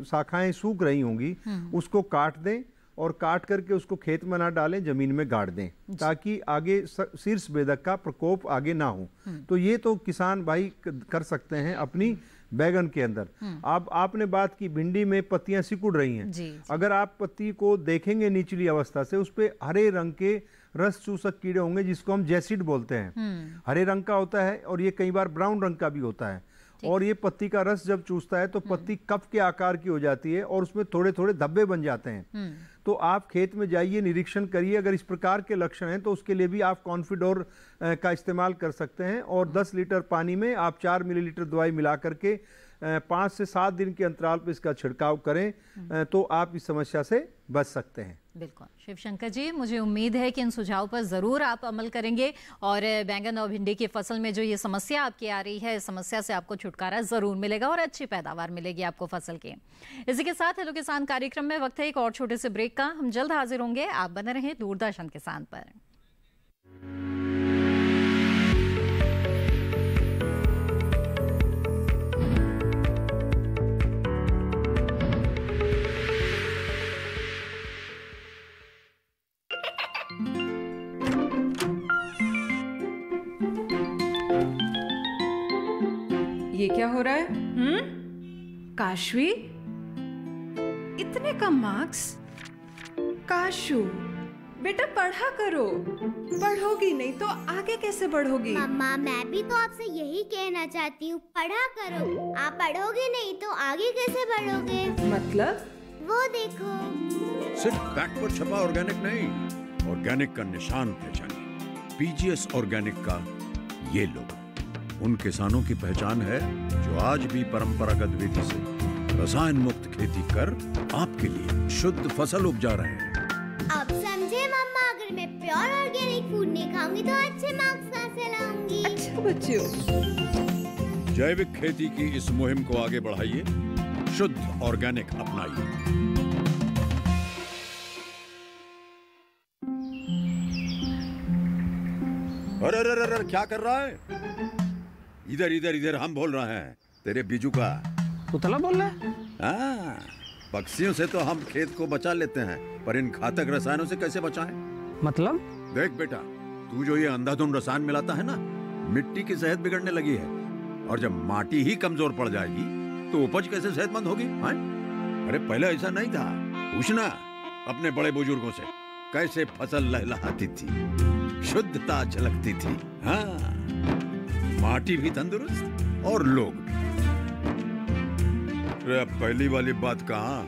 शाखाएं सूख रही होंगी उसको काट दें और काट करके उसको खेत में ना डालें, जमीन में गाड़ दें, ताकि आगे शीर्ष बेधक का प्रकोप आगे ना हो। तो ये तो किसान भाई कर सकते हैं अपनी बैगन के अंदर। अब आपने बात की भिंडी में पत्तियां सिकुड़ रही हैं, अगर आप पत्ती को देखेंगे निचली अवस्था से, उस पे हरे रंग के रस चूसक कीड़े होंगे जिसको हम जैसिड बोलते हैं। हरे रंग का होता है और ये कई बार ब्राउन रंग का भी होता है। और ये पत्ती का रस जब चूसता है तो पत्ती कप के आकार की हो जाती है और उसमें थोड़े थोड़े धब्बे बन जाते हैं। तो आप खेत में जाइए, निरीक्षण करिए, अगर इस प्रकार के लक्षण हैं तो उसके लिए भी आप कॉन्फिडोर का इस्तेमाल कर सकते हैं। और 10 लीटर पानी में आप 4 मिलीलीटर दवाई मिला करके 5 से 7 दिन के अंतराल पर इसका छिड़काव करें तो आप इस समस्या से बच सकते हैं। बिल्कुल शिवशंकर जी, मुझे उम्मीद है कि इन सुझाव पर ज़रूर आप अमल करेंगे और बैंगन और भिंडी की फसल में जो ये समस्या आपकी आ रही है, इस समस्या से आपको छुटकारा ज़रूर मिलेगा और अच्छी पैदावार मिलेगी आपको फसल की। इसी के साथ हेलो किसान कार्यक्रम में वक्त है एक और छोटे से ब्रेक का। हम जल्द हाजिर होंगे, आप बने रहें दूरदर्शन किसान पर। ये क्या हो रहा है? काशवी, इतने कम मार्क्स? काशू बेटा पढ़ा करो, पढ़ोगी नहीं तो आगे कैसे बढ़ोगी? मम्मा मैं भी तो आपसे यही कहना चाहती हूँ, पढ़ा करो। आप पढ़ोगे नहीं तो आगे कैसे बढ़ोगे? मतलब? वो देखो, सिर्फ बैक पर छपा ऑर्गेनिक नहीं, ऑर्गेनिक का निशान पहचानिए। पीजीएस ऑर्गेनिक का ये लोगो उन किसानों की पहचान है जो आज भी परंपरागत विधि से रसायन मुक्त खेती कर आपके लिए शुद्ध फसल उपजा रहे हैं। अब समझे मम्मा, अगर मैं प्योर ऑर्गेनिक फूड नहीं खाऊंगी तो अच्छे मार्क्स कहाँ से लाऊंगी? अच्छा बच्चों, जैविक खेती की इस मुहिम को आगे बढ़ाइए, शुद्ध ऑर्गेनिक अपनाइए। अरे अरे अरे क्या कर रहा है? इधर इधर इधर, हम बोल रहे हैं तेरे बीजू का। पुतला बोल रहा है? हाँ, पक्षियों से तो हम खेत को बचा लेते हैं, पर इन घातक रसायनों से कैसे बचाएं? मतलब? देख बेटा, तू जो ये अंधाधुंध रसायन मिलाता है ना, मिट्टी की सेहत बिगड़ने लगी है। और जब माटी ही कमजोर पड़ जाएगी तो उपज कैसे सेहतमंद होगी? हाँ? अरे पहले ऐसा नहीं था, पूछना अपने बड़े बुजुर्गों से, कैसे फसल लहलहाती थी, शुद्धता झलकती थी। हाँ, माटी भी तंदुरुस्त और लोग भी। अरे अब पहली वाली बात कहाँ?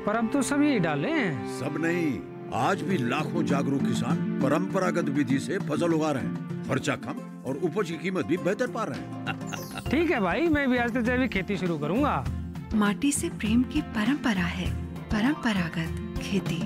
पर अब तो सब यही डाले हैं। सब नहीं, आज भी लाखों जागरूक किसान परंपरागत विधि से फसल उगा रहे हैं। खर्चा कम और उपज की कीमत भी बेहतर पा रहे हैं। ठीक है भाई, मैं भी आज से जैविक खेती शुरू करूंगा। माटी से प्रेम की परंपरा है परंपरागत खेती।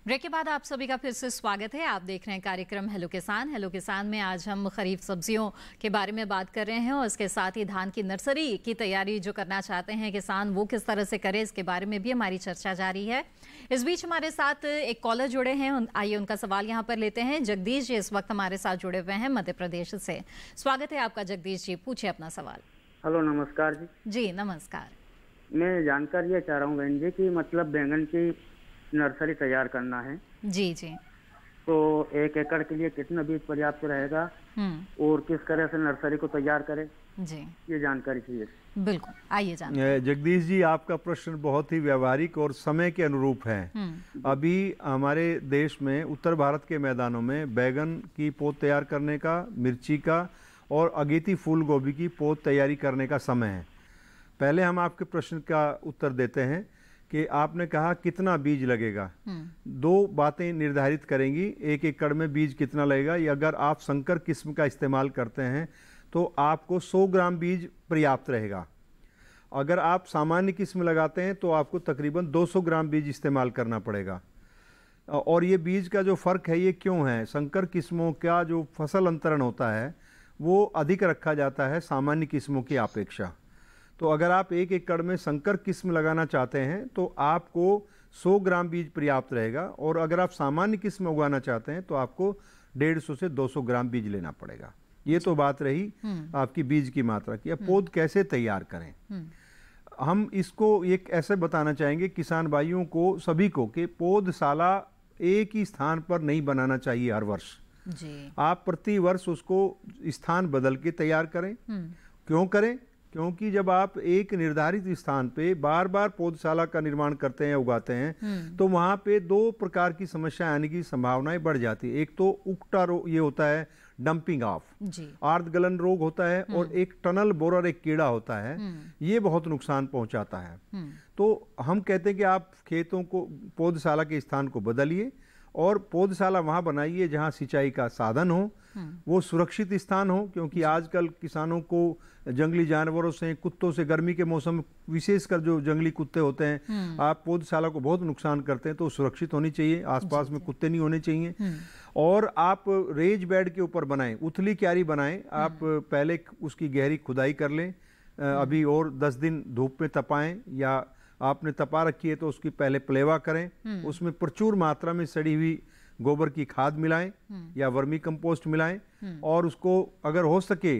ब्रेक के बाद आप सभी का फिर से स्वागत है। आप देख रहे हैं कार्यक्रम हेलो किसान। हेलो किसान में आज हम खरीफ सब्जियों के बारे में बात कर रहे हैं और इसके साथ ही धान की नर्सरी की तैयारी जो करना चाहते हैं किसान वो किस तरह से करे, इसके बारे में भी हमारी चर्चा जारी है। इस बीच हमारे साथ एक कॉलर जुड़े हैं, आइए उनका सवाल यहाँ पर लेते हैं। जगदीश जी इस वक्त हमारे साथ जुड़े हुए हैं मध्य प्रदेश से। स्वागत है आपका जगदीश जी, पूछिए अपना सवाल। हेलो, नमस्कार जी। जी नमस्कार। मैं जानकारी ये चाह रहा हूँ बहन जी कि मतलब बैंगन की नर्सरी तैयार करना है। जी जी। तो 1 एकड़ के लिए कितना बीज पर्याप्त रहेगा और किस तरह से नर्सरी को तैयार करें, जी ये जानकारी चाहिए। बिल्कुल, आइए जानते। जगदीश जी, आपका प्रश्न बहुत ही व्यवहारिक और समय के अनुरूप है। अभी हमारे देश में उत्तर भारत के मैदानों में बैगन की पौध तैयार करने का, मिर्ची का और अगेती फूल गोभी की पौध तैयारी करने का समय है। पहले हम आपके प्रश्न का उत्तर देते हैं कि आपने कहा कितना बीज लगेगा। 2 बातें निर्धारित करेंगी, 1 एकड़ में बीज कितना लगेगा। या अगर आप संकर किस्म का इस्तेमाल करते हैं तो आपको 100 ग्राम बीज पर्याप्त रहेगा। अगर आप सामान्य किस्म लगाते हैं तो आपको तकरीबन 200 ग्राम बीज इस्तेमाल करना पड़ेगा। और ये बीज का जो फ़र्क है ये क्यों है? संकर किस्मों का जो फसल अंतरण होता है वो अधिक रखा जाता है सामान्य किस्मों की अपेक्षा। तो अगर आप 1 एकड़ में संकर किस्म लगाना चाहते हैं तो आपको 100 ग्राम बीज पर्याप्त रहेगा। और अगर आप सामान्य किस्म उगाना चाहते हैं तो आपको 150 से 200 ग्राम बीज लेना पड़ेगा। ये तो बात रही आपकी बीज की मात्रा की। अब पौध कैसे तैयार करें, हम इसको एक ऐसे बताना चाहेंगे किसान भाइयों को, सभी को, कि पौधशाला एक ही स्थान पर नहीं बनाना चाहिए हर वर्ष जी। आप प्रति वर्ष उसको स्थान बदल के तैयार करें। क्यों करें? क्योंकि जब आप एक निर्धारित स्थान पे बार बार पौधशाला का निर्माण करते हैं, उगाते हैं, तो वहाँ पे 2 प्रकार की समस्या आने की संभावनाएं बढ़ जाती है। एक तो उकटा रोग, ये होता है डंपिंग ऑफ, आर्द्र गलन रोग होता है, और एक टनल बोरर एक कीड़ा होता है, ये बहुत नुकसान पहुंचाता है। तो हम कहते हैं कि आप खेतों को, पौधशाला के स्थान को बदलिए और पौधशाला वहाँ बनाइए जहाँ सिंचाई का साधन हो, वो सुरक्षित स्थान हो। क्योंकि आजकल किसानों को जंगली जानवरों से, कुत्तों से, गर्मी के मौसम में विशेषकर जो जंगली कुत्ते होते हैं, आप पौधशाला को बहुत नुकसान करते हैं। तो सुरक्षित होनी चाहिए, आसपास में कुत्ते नहीं होने चाहिए। और आप रेज बेड के ऊपर बनाएं, उथली क्यारी बनाएं। आप पहले उसकी गहरी खुदाई कर लें, अभी और 10 दिन धूप में तपाएं, या आपने तपा रखी है तो उसकी पहले प्लेवा करें। उसमें प्रचुर मात्रा में सड़ी हुई गोबर की खाद मिलाएं या वर्मी कंपोस्ट मिलाएं। और उसको अगर हो सके,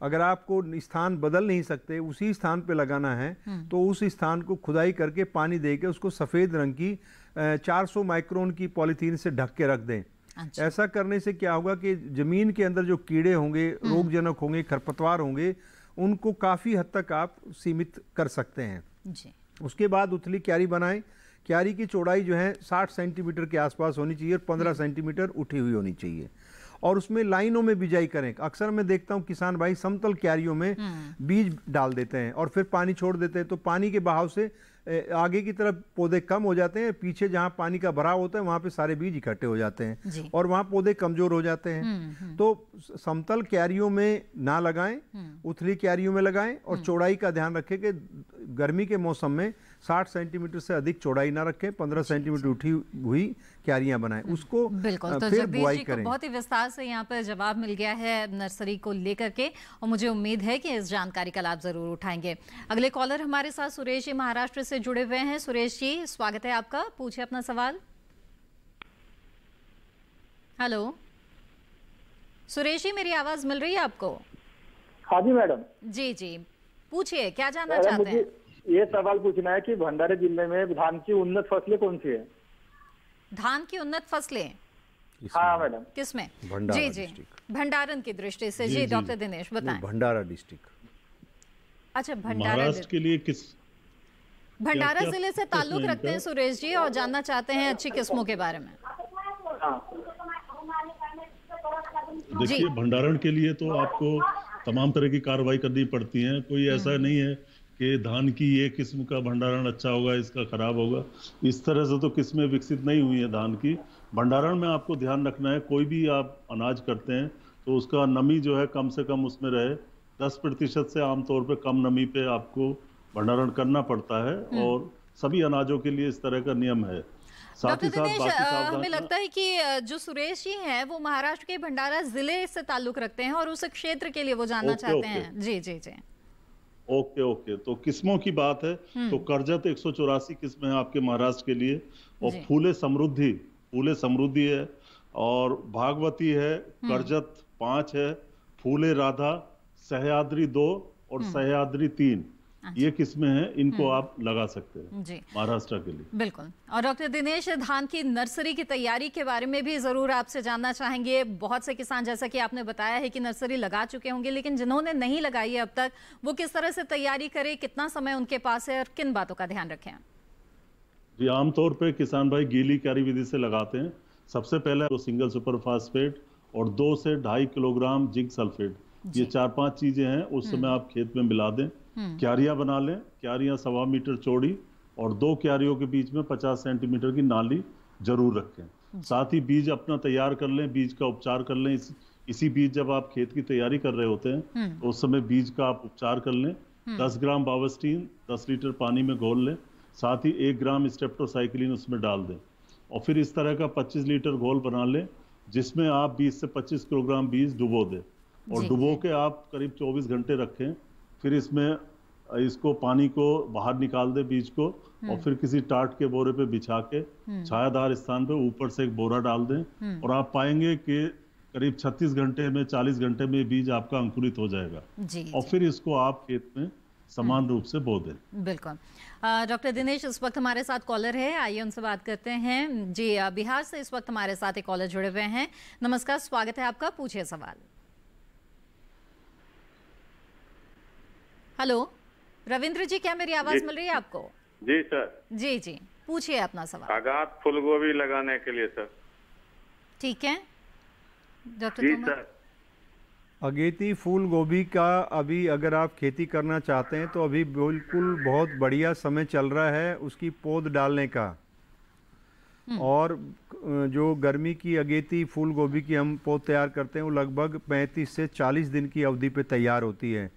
अगर आपको स्थान बदल नहीं सकते, उसी स्थान पे लगाना है, तो उस स्थान को खुदाई करके पानी देके उसको सफ़ेद रंग की 400 माइक्रोन की पॉलीथीन से ढक के रख दें। अच्छा। ऐसा करने से क्या होगा कि जमीन के अंदर जो कीड़े होंगे, रोगजनक होंगे, खरपतवार होंगे, उनको काफ़ी हद तक आप सीमित कर सकते हैं जी। उसके बाद उथली क्यारी बनाएं। क्यारी की चौड़ाई जो है 60 सेंटीमीटर के आसपास होनी चाहिए और 15 सेंटीमीटर उठी हुई होनी चाहिए। और उसमें लाइनों में बिजाई करें। अक्सर मैं देखता हूं किसान भाई समतल क्यारियों में बीज डाल देते हैं और फिर पानी छोड़ देते हैं, तो पानी के बहाव से आगे की तरफ पौधे कम हो जाते हैं, पीछे जहां पानी का भराव होता है वहां पे सारे बीज इकट्ठे हो जाते हैं और वहां पौधे कमजोर हो जाते हैं। तो समतल क्यारियों में ना लगाएं, उथली क्यारियों में लगाएं। और चौड़ाई का ध्यान रखें कि गर्मी के मौसम में 60 सेंटीमीटर से अधिक चौड़ाई ना रखें, 15 सेंटीमीटर उठी हुई क्यारियां बनाएं, उसको बिल्कुल। तो फिर बुआई जी करें। बहुत ही विस्तार से यहाँ पर जवाब मिल गया है नर्सरी को लेकर के, और मुझे उम्मीद है कि इस जानकारी का लाभ जरूर उठाएंगे। अगले कॉलर हमारे साथ सुरेश जी महाराष्ट्र से जुड़े हुए हैं। सुरेश जी स्वागत है आपका, पूछिए अपना सवाल। हेलो सुरेश जी, मेरी आवाज मिल रही है आपको? हाँ जी मैडम। जी जी, पूछिए, क्या जानना चाहते हैं? ये सवाल पूछना है कि भंडारा जिले में धान की उन्नत फसलें कौन सी है? धान की उन्नत फसलें? हाँ मैडम। किसमें? भंडारा जी जी, भंडारण की दृष्टि से। जी डॉक्टर दिनेश बताएं। भंडारा डिस्ट्रिक्ट। अच्छा, भंडारा महाराष्ट्र के लिए किस भंडारा जिले से ताल्लुक रखते हैं सुरेश जी और जानना चाहते हैं अच्छी किस्मों के बारे में। देखिए, भंडारण के लिए तो आपको तमाम तरह की कार्रवाई करनी पड़ती है। कोई ऐसा नहीं है कि धान की ये किस्म का भंडारण अच्छा होगा, इसका खराब होगा, इस तरह से तो किस्में विकसित नहीं हुई है धान की। भंडारण में आपको ध्यान रखना है, कोई भी आप अनाज करते हैं तो उसका नमी जो है कम से कम उसमें रहे 10% से आमतौर पे कम नमी पे आपको भंडारण करना पड़ता है और सभी अनाजों के लिए इस तरह का नियम है। डॉक्टर दिनेश, हमें लगता है कि जो सुरेश जी हैं वो महाराष्ट्र के भंडारा जिले से ताल्लुक रखते हैं और उस क्षेत्र के लिए वो जानना चाहते हैं। जी जी जी। ओके, तो किस्मों की बात है तो करजत 184 किस्म है आपके महाराष्ट्र के लिए, और फूले समृद्धि है, और भागवती है, करजत 5 है, फूले राधा, सह्याद्री 2 और सह्याद्री 3, ये किस्में हैं, इनको आप लगा सकते हैं जी महाराष्ट्र के लिए। बिल्कुल। और डॉक्टर दिनेश, धान की नर्सरी की तैयारी के बारे में भी जरूर आपसे जानना चाहेंगे। बहुत से किसान, जैसा कि आपने बताया है कि नर्सरी लगा चुके होंगे, लेकिन जिन्होंने नहीं लगाई है अब तक, वो किस तरह से तैयारी करें, कितना समय उनके पास है और किन बातों का ध्यान रखें? जी, आमतौर पर किसान भाई गीली क्यारी विधि से लगाते हैं। सबसे पहले तो सिंगल सुपर फास्फेट और 2 से 2.5 किलोग्राम जिंक सल्फेट, ये 4-5 चीजें हैं, उस समय आप खेत में मिला दें। क्यारियां बना लें, क्यारियां 1.25 मीटर चौड़ी और 2 क्यारियों के बीच में 50 सेंटीमीटर की नाली जरूर रखें। साथ ही बीज अपना तैयार कर लें, बीज का उपचार कर लें। इसी बीज जब आप खेत की तैयारी कर रहे होते हैं तो उस समय बीज का आप उपचार कर लें। 10 ग्राम बावस्टीन 10 लीटर पानी में घोल लें, साथ ही 1 ग्राम स्टेप्टोसाइक्लिन उसमें डाल दें, और फिर इस तरह का 25 लीटर घोल बना लें, जिसमें आप 20 से 25 किलोग्राम बीज डुबो दें, और डुबो के आप करीब 24 घंटे रखें। फिर इसमें इसको पानी को बाहर निकाल दे बीज को, और फिर किसी टाट के बोरे पे बिछा के छायादार स्थान पे ऊपर से एक बोरा डाल दें, और आप पाएंगे कि करीब 36 घंटे में 40 घंटे में बीज आपका अंकुरित हो जाएगा और फिर इसको आप खेत में समान रूप से बो दें। बिल्कुल। डॉक्टर दिनेश, इस वक्त हमारे साथ कॉलर है, आइए उनसे बात करते हैं। जी, बिहार से इस वक्त हमारे साथ एक कॉलर जुड़े हुए हैं। नमस्कार, स्वागत है आपका, पूछिए सवाल। हेलो रविंद्र जी, क्या मेरी आवाज मिल रही है आपको? जी सर। जी जी, पूछिए अपना सवाल। आगात फूलगोभी लगाने के लिए सर। ठीक है डॉक्टर। जी सर। अगेती फूल गोभी का अभी अगर आप खेती करना चाहते हैं तो अभी बिल्कुल बहुत बढ़िया समय चल रहा है उसकी पौध डालने का। और जो गर्मी की अगेती फूल गोभी की हम पौध तैयार करते हैं वो लगभग 35 से 40 दिन की अवधि पे तैयार होती है,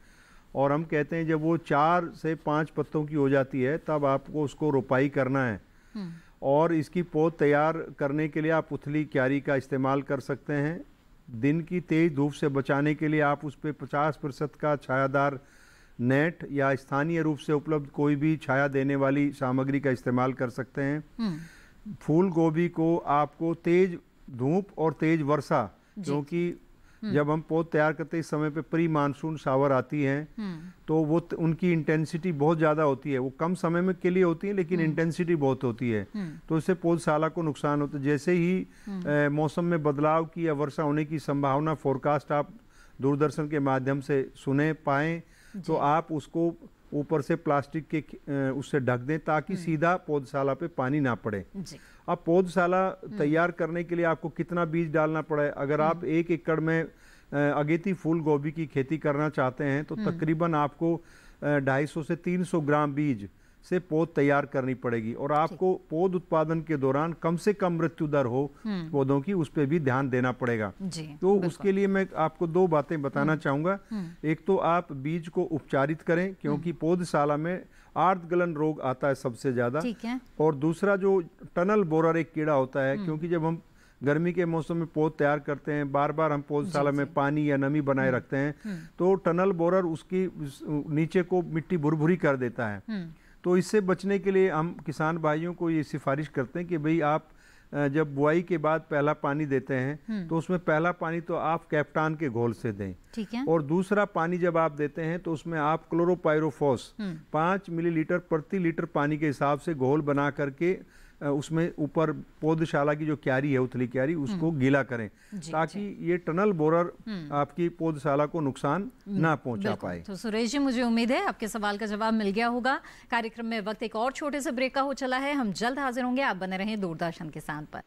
और हम कहते हैं जब वो 4 से 5 पत्तों की हो जाती है तब आपको उसको रोपाई करना है। और इसकी पौध तैयार करने के लिए आप उथली क्यारी का इस्तेमाल कर सकते हैं। दिन की तेज धूप से बचाने के लिए आप उस पर 50% का छायादार नेट या स्थानीय रूप से उपलब्ध कोई भी छाया देने वाली सामग्री का इस्तेमाल कर सकते हैं। फूल गोभी को आपको तेज धूप और तेज वर्षा, क्योंकि जब हम पौध तैयार करते हैं इस समय पे प्री मानसून शावर आती हैं तो वो उनकी इंटेंसिटी बहुत ज़्यादा होती है। वो कम समय में के लिए होती है लेकिन इंटेंसिटी बहुत होती है, तो इससे पौधशाला को नुकसान होता है। जैसे ही मौसम में बदलाव की या वर्षा होने की संभावना फोरकास्ट आप दूरदर्शन के माध्यम से सुने पाएँ तो आप उसको ऊपर से प्लास्टिक के उससे ढक दें ताकि सीधा पौधशाला पे पानी ना पड़े। अब पौधशाला तैयार करने के लिए आपको कितना बीज डालना पड़े? अगर आप 1 एकड़ में अगेती फूल गोभी की खेती करना चाहते हैं तो तकरीबन आपको 250 से 300 ग्राम बीज से पौध तैयार करनी पड़ेगी, और आपको पौध उत्पादन के दौरान कम से कम मृत्यु दर हो पौधों की, उस पर भी ध्यान देना पड़ेगा। तो उसके लिए मैं आपको 2 बातें बताना चाहूँगा। एक तो आप बीज को उपचारित करें, क्योंकि पौधशाला में आर्द्रगलन रोग आता है सबसे ज़्यादा, और दूसरा जो टनल बोरर एक कीड़ा होता है, क्योंकि जब हम गर्मी के मौसम में पौध तैयार करते हैं, बार बार हम पौधशाला में पानी या नमी बनाए रखते हैं, तो टनल बोरर उसकी नीचे को मिट्टी भुरभुरी कर देता है। तो इससे बचने के लिए हम किसान भाइयों को ये सिफारिश करते हैं कि भाई आप जब बुआई के बाद पहला पानी देते हैं तो उसमें पहला पानी तो आप कैप्टान के घोल से दें, ठीक है? और दूसरा पानी जब आप देते हैं तो उसमें आप क्लोरोपाइरोफॉस 5 मिलीलीटर प्रति लीटर पानी के हिसाब से घोल बना करके उसमें ऊपर पौधशाला की जो क्यारी है, उथली क्यारी, उसको गीला करें ताकि ये टनल बोरर आपकी पौधशाला को नुकसान ना पहुंचा पाए। तो सुरेश जी, मुझे उम्मीद है आपके सवाल का जवाब मिल गया होगा। कार्यक्रम में वक्त एक और छोटे से ब्रेक का हो चला है। हम जल्द हाजिर होंगे। आप बने रहें दूरदर्शन किसान पर।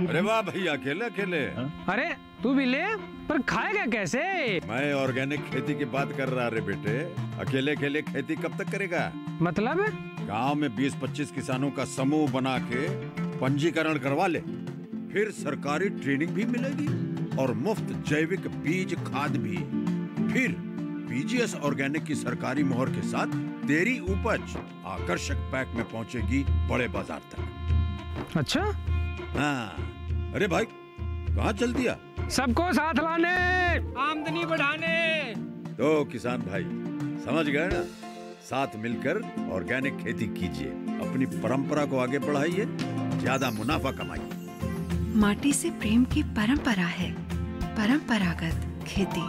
अरे वाह भैया, अकेले अकेले। अरे तू भी ले, पर खाएगा कैसे? मैं ऑर्गेनिक खेती की बात कर रहा रे बेटे। अकेले अकेले खेती कब तक करेगा? मतलब गांव में 20-25 किसानों का समूह बना के पंजीकरण करवा ले, फिर सरकारी ट्रेनिंग भी मिलेगी और मुफ्त जैविक बीज खाद भी। फिर पीजीएस ऑर्गेनिक की सरकारी मोहर के साथ तेरी उपज आकर्षक पैक में पहुंचेगी बड़े बाजार तक। अच्छा? हाँ। अरे भाई, कहाँ चल दिया? सबको साथ लाने, आमदनी बढ़ाने। तो किसान भाई समझ गए ना? साथ मिलकर ऑर्गेनिक खेती कीजिए, अपनी परंपरा को आगे बढ़ाइए, ज्यादा मुनाफा कमाइए। माटी से प्रेम की परंपरा है परंपरागत खेती।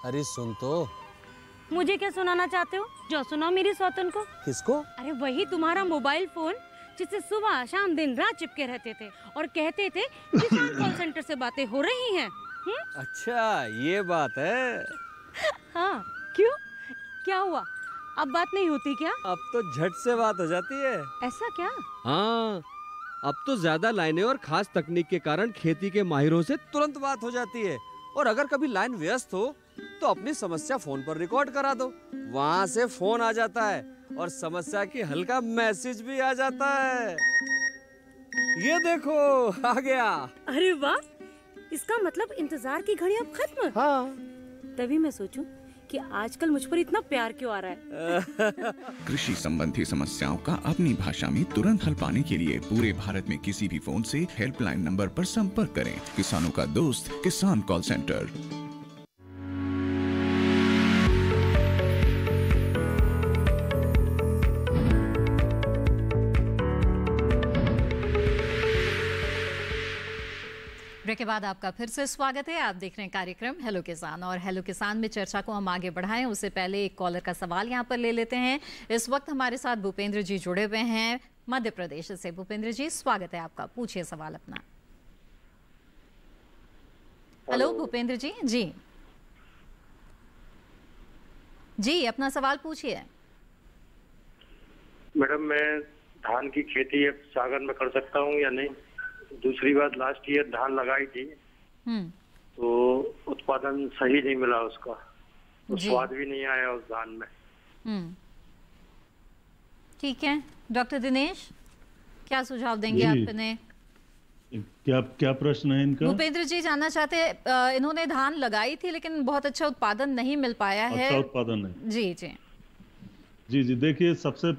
अरे सुन तो। मुझे क्या सुनाना चाहते हो? जो सुनाओ मेरी सौतन को। किसको? अरे वही तुम्हारा मोबाइल फोन जिससे सुबह शाम दिन रात चिपके रहते थे और कहते थे किसान कॉल सेंटर से बातें हो रही हैं। अच्छा ये बात है। हाँ, क्यों? क्या हुआ? अब बात नहीं होती क्या? अब तो झट से बात हो जाती है। ऐसा क्या? हाँ, अब तो ज्यादा लाइनें और खास तकनीक के कारण खेती के माहिरों से तुरंत बात हो जाती है। और अगर कभी लाइन व्यस्त हो तो अपनी समस्या फोन पर रिकॉर्ड करा दो, वहाँ से फोन आ जाता है और समस्या की हल का मैसेज भी आ जाता है। ये देखो आ गया। अरे वाह, इसका मतलब इंतजार की घड़ी अब खत्म। हाँ। तभी मैं सोचूं कि आजकल मुझ पर इतना प्यार क्यों आ रहा है। कृषि संबंधी समस्याओं का अपनी भाषा में तुरंत हल पाने के लिए पूरे भारत में किसी भी फोन से हेल्पलाइन नंबर पर संपर्क करें। किसानों का दोस्त किसान कॉल सेंटर। ब्रेक के बाद आपका फिर से स्वागत है। आप देख रहे हैं कार्यक्रम हेलो किसान, और हेलो किसान में चर्चा को हम आगे बढ़ाएं उससे पहले एक कॉलर का सवाल यहां पर ले लेते हैं। इस वक्त हमारे साथ भूपेंद्र जी जुड़े हुए हैं मध्य प्रदेश से। भूपेंद्र जी, स्वागत है आपका, पूछिए सवाल अपना। हेलो भूपेंद्र जी। जी जी, अपना सवाल पूछिए। मैडम, मैं धान की खेती अब सागर में कर सकता हूँ या नहीं? दूसरी बात, लास्ट ईयर धान लगाई थी तो उत्पादन सही नहीं मिला उसका, तो स्वाद भी नहीं आया उस धान में। ठीक है, डॉक्टर दिनेश क्या सुझाव देंगे आपने? क्या प्रश्न है इनका? भूपेंद्र जी जानना चाहते हैं, इन्होंने धान लगाई थी लेकिन बहुत अच्छा उत्पादन नहीं मिल पाया है। अच्छा उत्पादन नहीं। जी जी जी जी, देखिए सबसे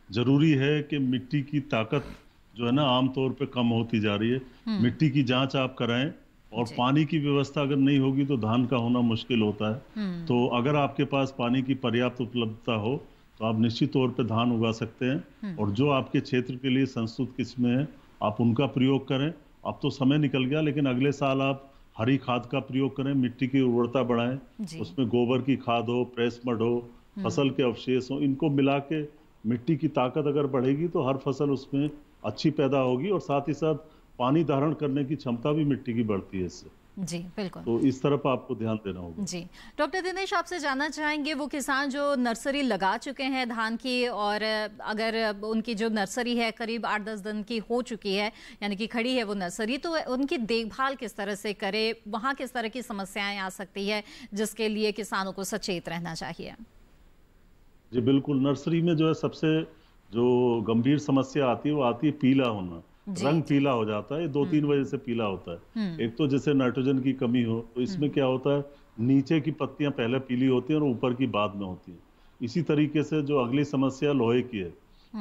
जरूरी है कि मिट्टी की ताकत जो है ना आमतौर पे कम होती जा रही है। मिट्टी की जांच आप कराएं, और पानी की व्यवस्था अगर नहीं होगी तो धान का होना मुश्किल होता है। तो अगर आपके पास पानी की पर्याप्त उपलब्धता हो तो आप निश्चित तौर पे धान उगा सकते हैं, और जो आपके क्षेत्र के लिए संस्तुत किस्में हैं आप उनका प्रयोग करें। अब तो समय निकल गया, लेकिन अगले साल आप हरी खाद का प्रयोग करें, मिट्टी की उर्वरता बढ़ाएं, उसमें गोबर की खाद हो, प्रेस मड हो, फसल के अवशेष हो, इनको मिला के मिट्टी की ताकत अगर बढ़ेगी तो हर फसल उसमें अच्छी पैदा होगी, और साथ ही साथ पानी धारण करने की क्षमता भी मिट्टी की बढ़ती है इससे। जी बिल्कुल, तो इस तरफ आपको ध्यान देना होगा। जी डॉक्टर दिनेश, आपसे जानना चाहेंगे वो किसान जो नर्सरी लगा चुके हैं धान की, और अगर उनकी जो नर्सरी है करीब 8-10 दिन की हो चुकी है, यानी कि खड़ी है वो नर्सरी, तो उनकी देखभाल किस तरह से करे, वहाँ किस तरह की समस्याएं आ सकती है जिसके लिए किसानों को सचेत रहना चाहिए? जी बिल्कुल, नर्सरी में जो है सबसे जो गंभीर समस्या आती है वो आती है पीला होना। रंग पीला हो जाता है, 2-3 वजह से पीला होता है। एक तो जैसे नाइट्रोजन की कमी हो, तो इसमें क्या होता है, नीचे की पत्तियां पहले पीली होती हैं और ऊपर की बाद में होती है। इसी तरीके से जो अगली समस्या लोहे की है,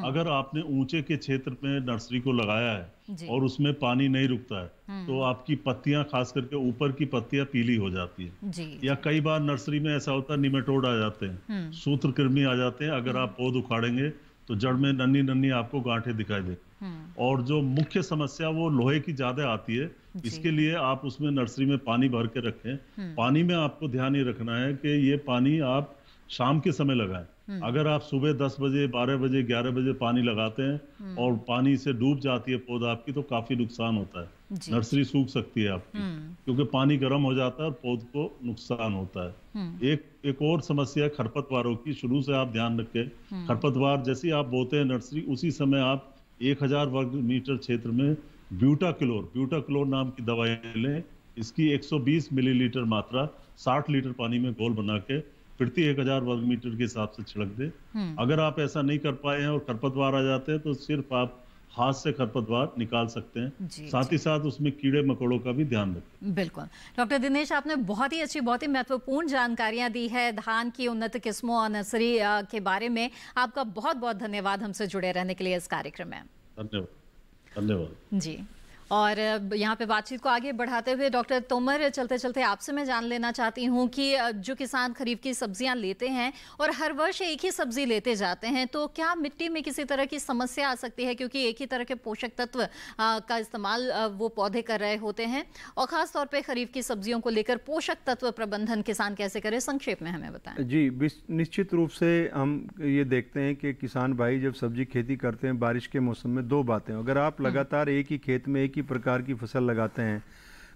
अगर आपने ऊंचे के क्षेत्र में नर्सरी को लगाया है और उसमें पानी नहीं रुकता है तो आपकी पत्तियां, खास करके ऊपर की पत्तियां पीली हो जाती है। या कई बार नर्सरी में ऐसा होता है निमेटोड आ जाते हैं, सूत्रकृमि आ जाते हैं। अगर आप पौध उखाड़ेंगे तो जड़ में नन्ही नन्ही आपको गांठें दिखाई दे। और जो मुख्य समस्या वो लोहे की ज्यादा आती है, इसके लिए आप उसमें नर्सरी में पानी भर के रखें। पानी में आपको ध्यान ये रखना है कि ये पानी आप शाम के समय लगाएं। अगर आप सुबह 10 बजे, 12 बजे, 11 बजे पानी लगाते हैं और पानी से डूब जाती है पौधा आपकी, तो काफी नुकसान होता है। नर्सरी सूख सकती है आपकी, क्योंकि पानी गर्म हो जाता है और पौध को नुकसान होता है। एक और समस्या खरपतवारों की, शुरू से आप ध्यान रखें। खरपतवार जैसे आप बोते हैं नर्सरी, उसी समय आप 1000 वर्ग मीटर क्षेत्र में ब्यूटाक्लोर नाम की दवाई लें। इसकी 120 मिलीलीटर मात्रा 60 लीटर पानी में घोल बना के प्रति 1000 वर्ग मीटर के हिसाब से छिड़क दे। अगर आप ऐसा नहीं कर पाए हैं और खरपतवार आ जाते हैं तो सिर्फ आप हाथ से खरपतवार निकाल सकते हैं। साथ ही साथ उसमें कीड़े मकोड़ों का भी ध्यान रखें। बिल्कुल डॉक्टर दिनेश, आपने बहुत ही अच्छी, बहुत ही महत्वपूर्ण जानकारियां दी है धान की उन्नत किस्मों और नर्सरी के बारे में। आपका बहुत बहुत धन्यवाद हमसे जुड़े रहने के लिए इस कार्यक्रम में। धन्यवाद जी। और यहाँ पे बातचीत को आगे बढ़ाते हुए डॉक्टर तोमर, चलते चलते आपसे मैं जान लेना चाहती हूँ कि जो किसान खरीफ की सब्जियाँ लेते हैं और हर वर्ष एक ही सब्जी लेते जाते हैं, तो क्या मिट्टी में किसी तरह की समस्या आ सकती है? क्योंकि एक ही तरह के पोषक तत्व का इस्तेमाल वो पौधे कर रहे होते हैं, और ख़ास तौर पर खरीफ की सब्जियों को लेकर पोषक तत्व प्रबंधन किसान कैसे करे, संक्षेप में हमें बताएं। जी, निश्चित रूप से हम ये देखते हैं कि किसान भाई जब सब्जी खेती करते हैं बारिश के मौसम में, दो बातें, अगर आप लगातार एक ही खेत में की प्रकार की फसल लगाते हैं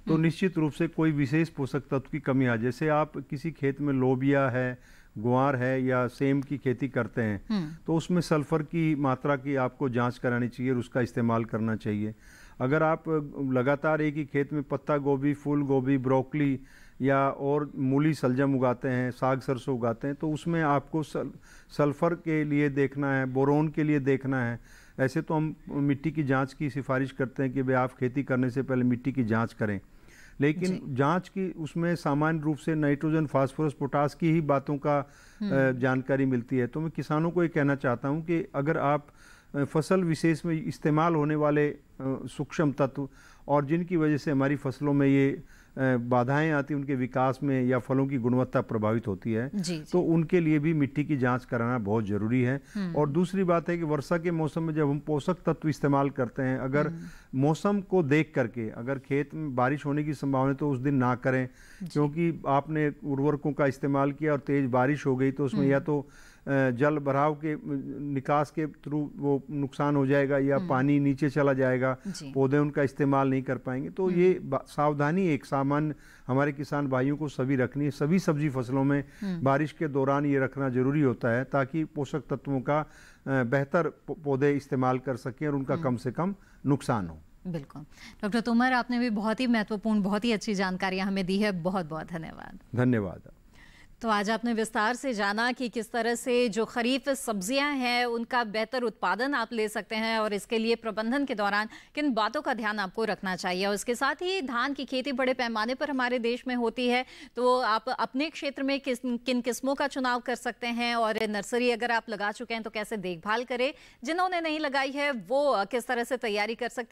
तो निश्चित रूप से कोई विशेष पोषक तत्व की कमी आ, जैसे आप किसी खेत में लोबिया है, ग्वार है या सेम की खेती करते हैं तो उसमें सल्फर की मात्रा की आपको जांच करानी चाहिए और उसका इस्तेमाल करना चाहिए। अगर आप लगातार एक ही खेत में पत्ता गोभी, फूल गोभी, ब्रोकली या और मूली सलजम उगाते हैं, साग सरसों उगाते हैं, तो उसमें आपको सल्फर के लिए देखना है, बोरोन के लिए देखना है। ऐसे तो हम मिट्टी की जांच की सिफारिश करते हैं कि भाई आप खेती करने से पहले मिट्टी की जांच करें, लेकिन जांच की उसमें सामान्य रूप से नाइट्रोजन, फास्फोरस, पोटास की ही बातों का जानकारी मिलती है। तो मैं किसानों को ये कहना चाहता हूँ कि अगर आप फसल विशेष में इस्तेमाल होने वाले सूक्ष्म तत्व और जिनकी वजह से हमारी फसलों में ये बाधाएं आती, उनके विकास में या फलों की गुणवत्ता प्रभावित होती है, तो उनके लिए भी मिट्टी की जांच कराना बहुत जरूरी है। और दूसरी बात है कि वर्षा के मौसम में जब हम पोषक तत्व इस्तेमाल करते हैं, अगर मौसम को देख करके अगर खेत में बारिश होने की संभावना है तो उस दिन ना करें, क्योंकि आपने उर्वरकों का इस्तेमाल किया और तेज बारिश हो गई तो उसमें या तो जल भराव के निकास के थ्रू वो नुकसान हो जाएगा या पानी नीचे चला जाएगा, पौधे उनका इस्तेमाल नहीं कर पाएंगे। तो ये सावधानी एक सामान्य हमारे किसान भाइयों को सभी रखनी है। सभी सब्जी फसलों में बारिश के दौरान ये रखना जरूरी होता है ताकि पोषक तत्वों का बेहतर पौधे इस्तेमाल कर सकें और उनका कम से कम नुकसान हो। बिल्कुल डॉक्टर तोमर, आपने भी बहुत ही महत्वपूर्ण, बहुत ही अच्छी जानकारियां हमें दी है। बहुत बहुत धन्यवाद। धन्यवाद। तो आज आपने विस्तार से जाना कि किस तरह से जो खरीफ सब्जियां हैं उनका बेहतर उत्पादन आप ले सकते हैं और इसके लिए प्रबंधन के दौरान किन बातों का ध्यान आपको रखना चाहिए। और इसके साथ ही धान की खेती बड़े पैमाने पर हमारे देश में होती है, तो आप अपने क्षेत्र में किन किस्मों का चुनाव कर सकते हैं, और नर्सरी अगर आप लगा चुके हैं तो कैसे देखभाल करें, जिन्होंने नहीं लगाई है वो किस तरह से तैयारी कर सकते हैं।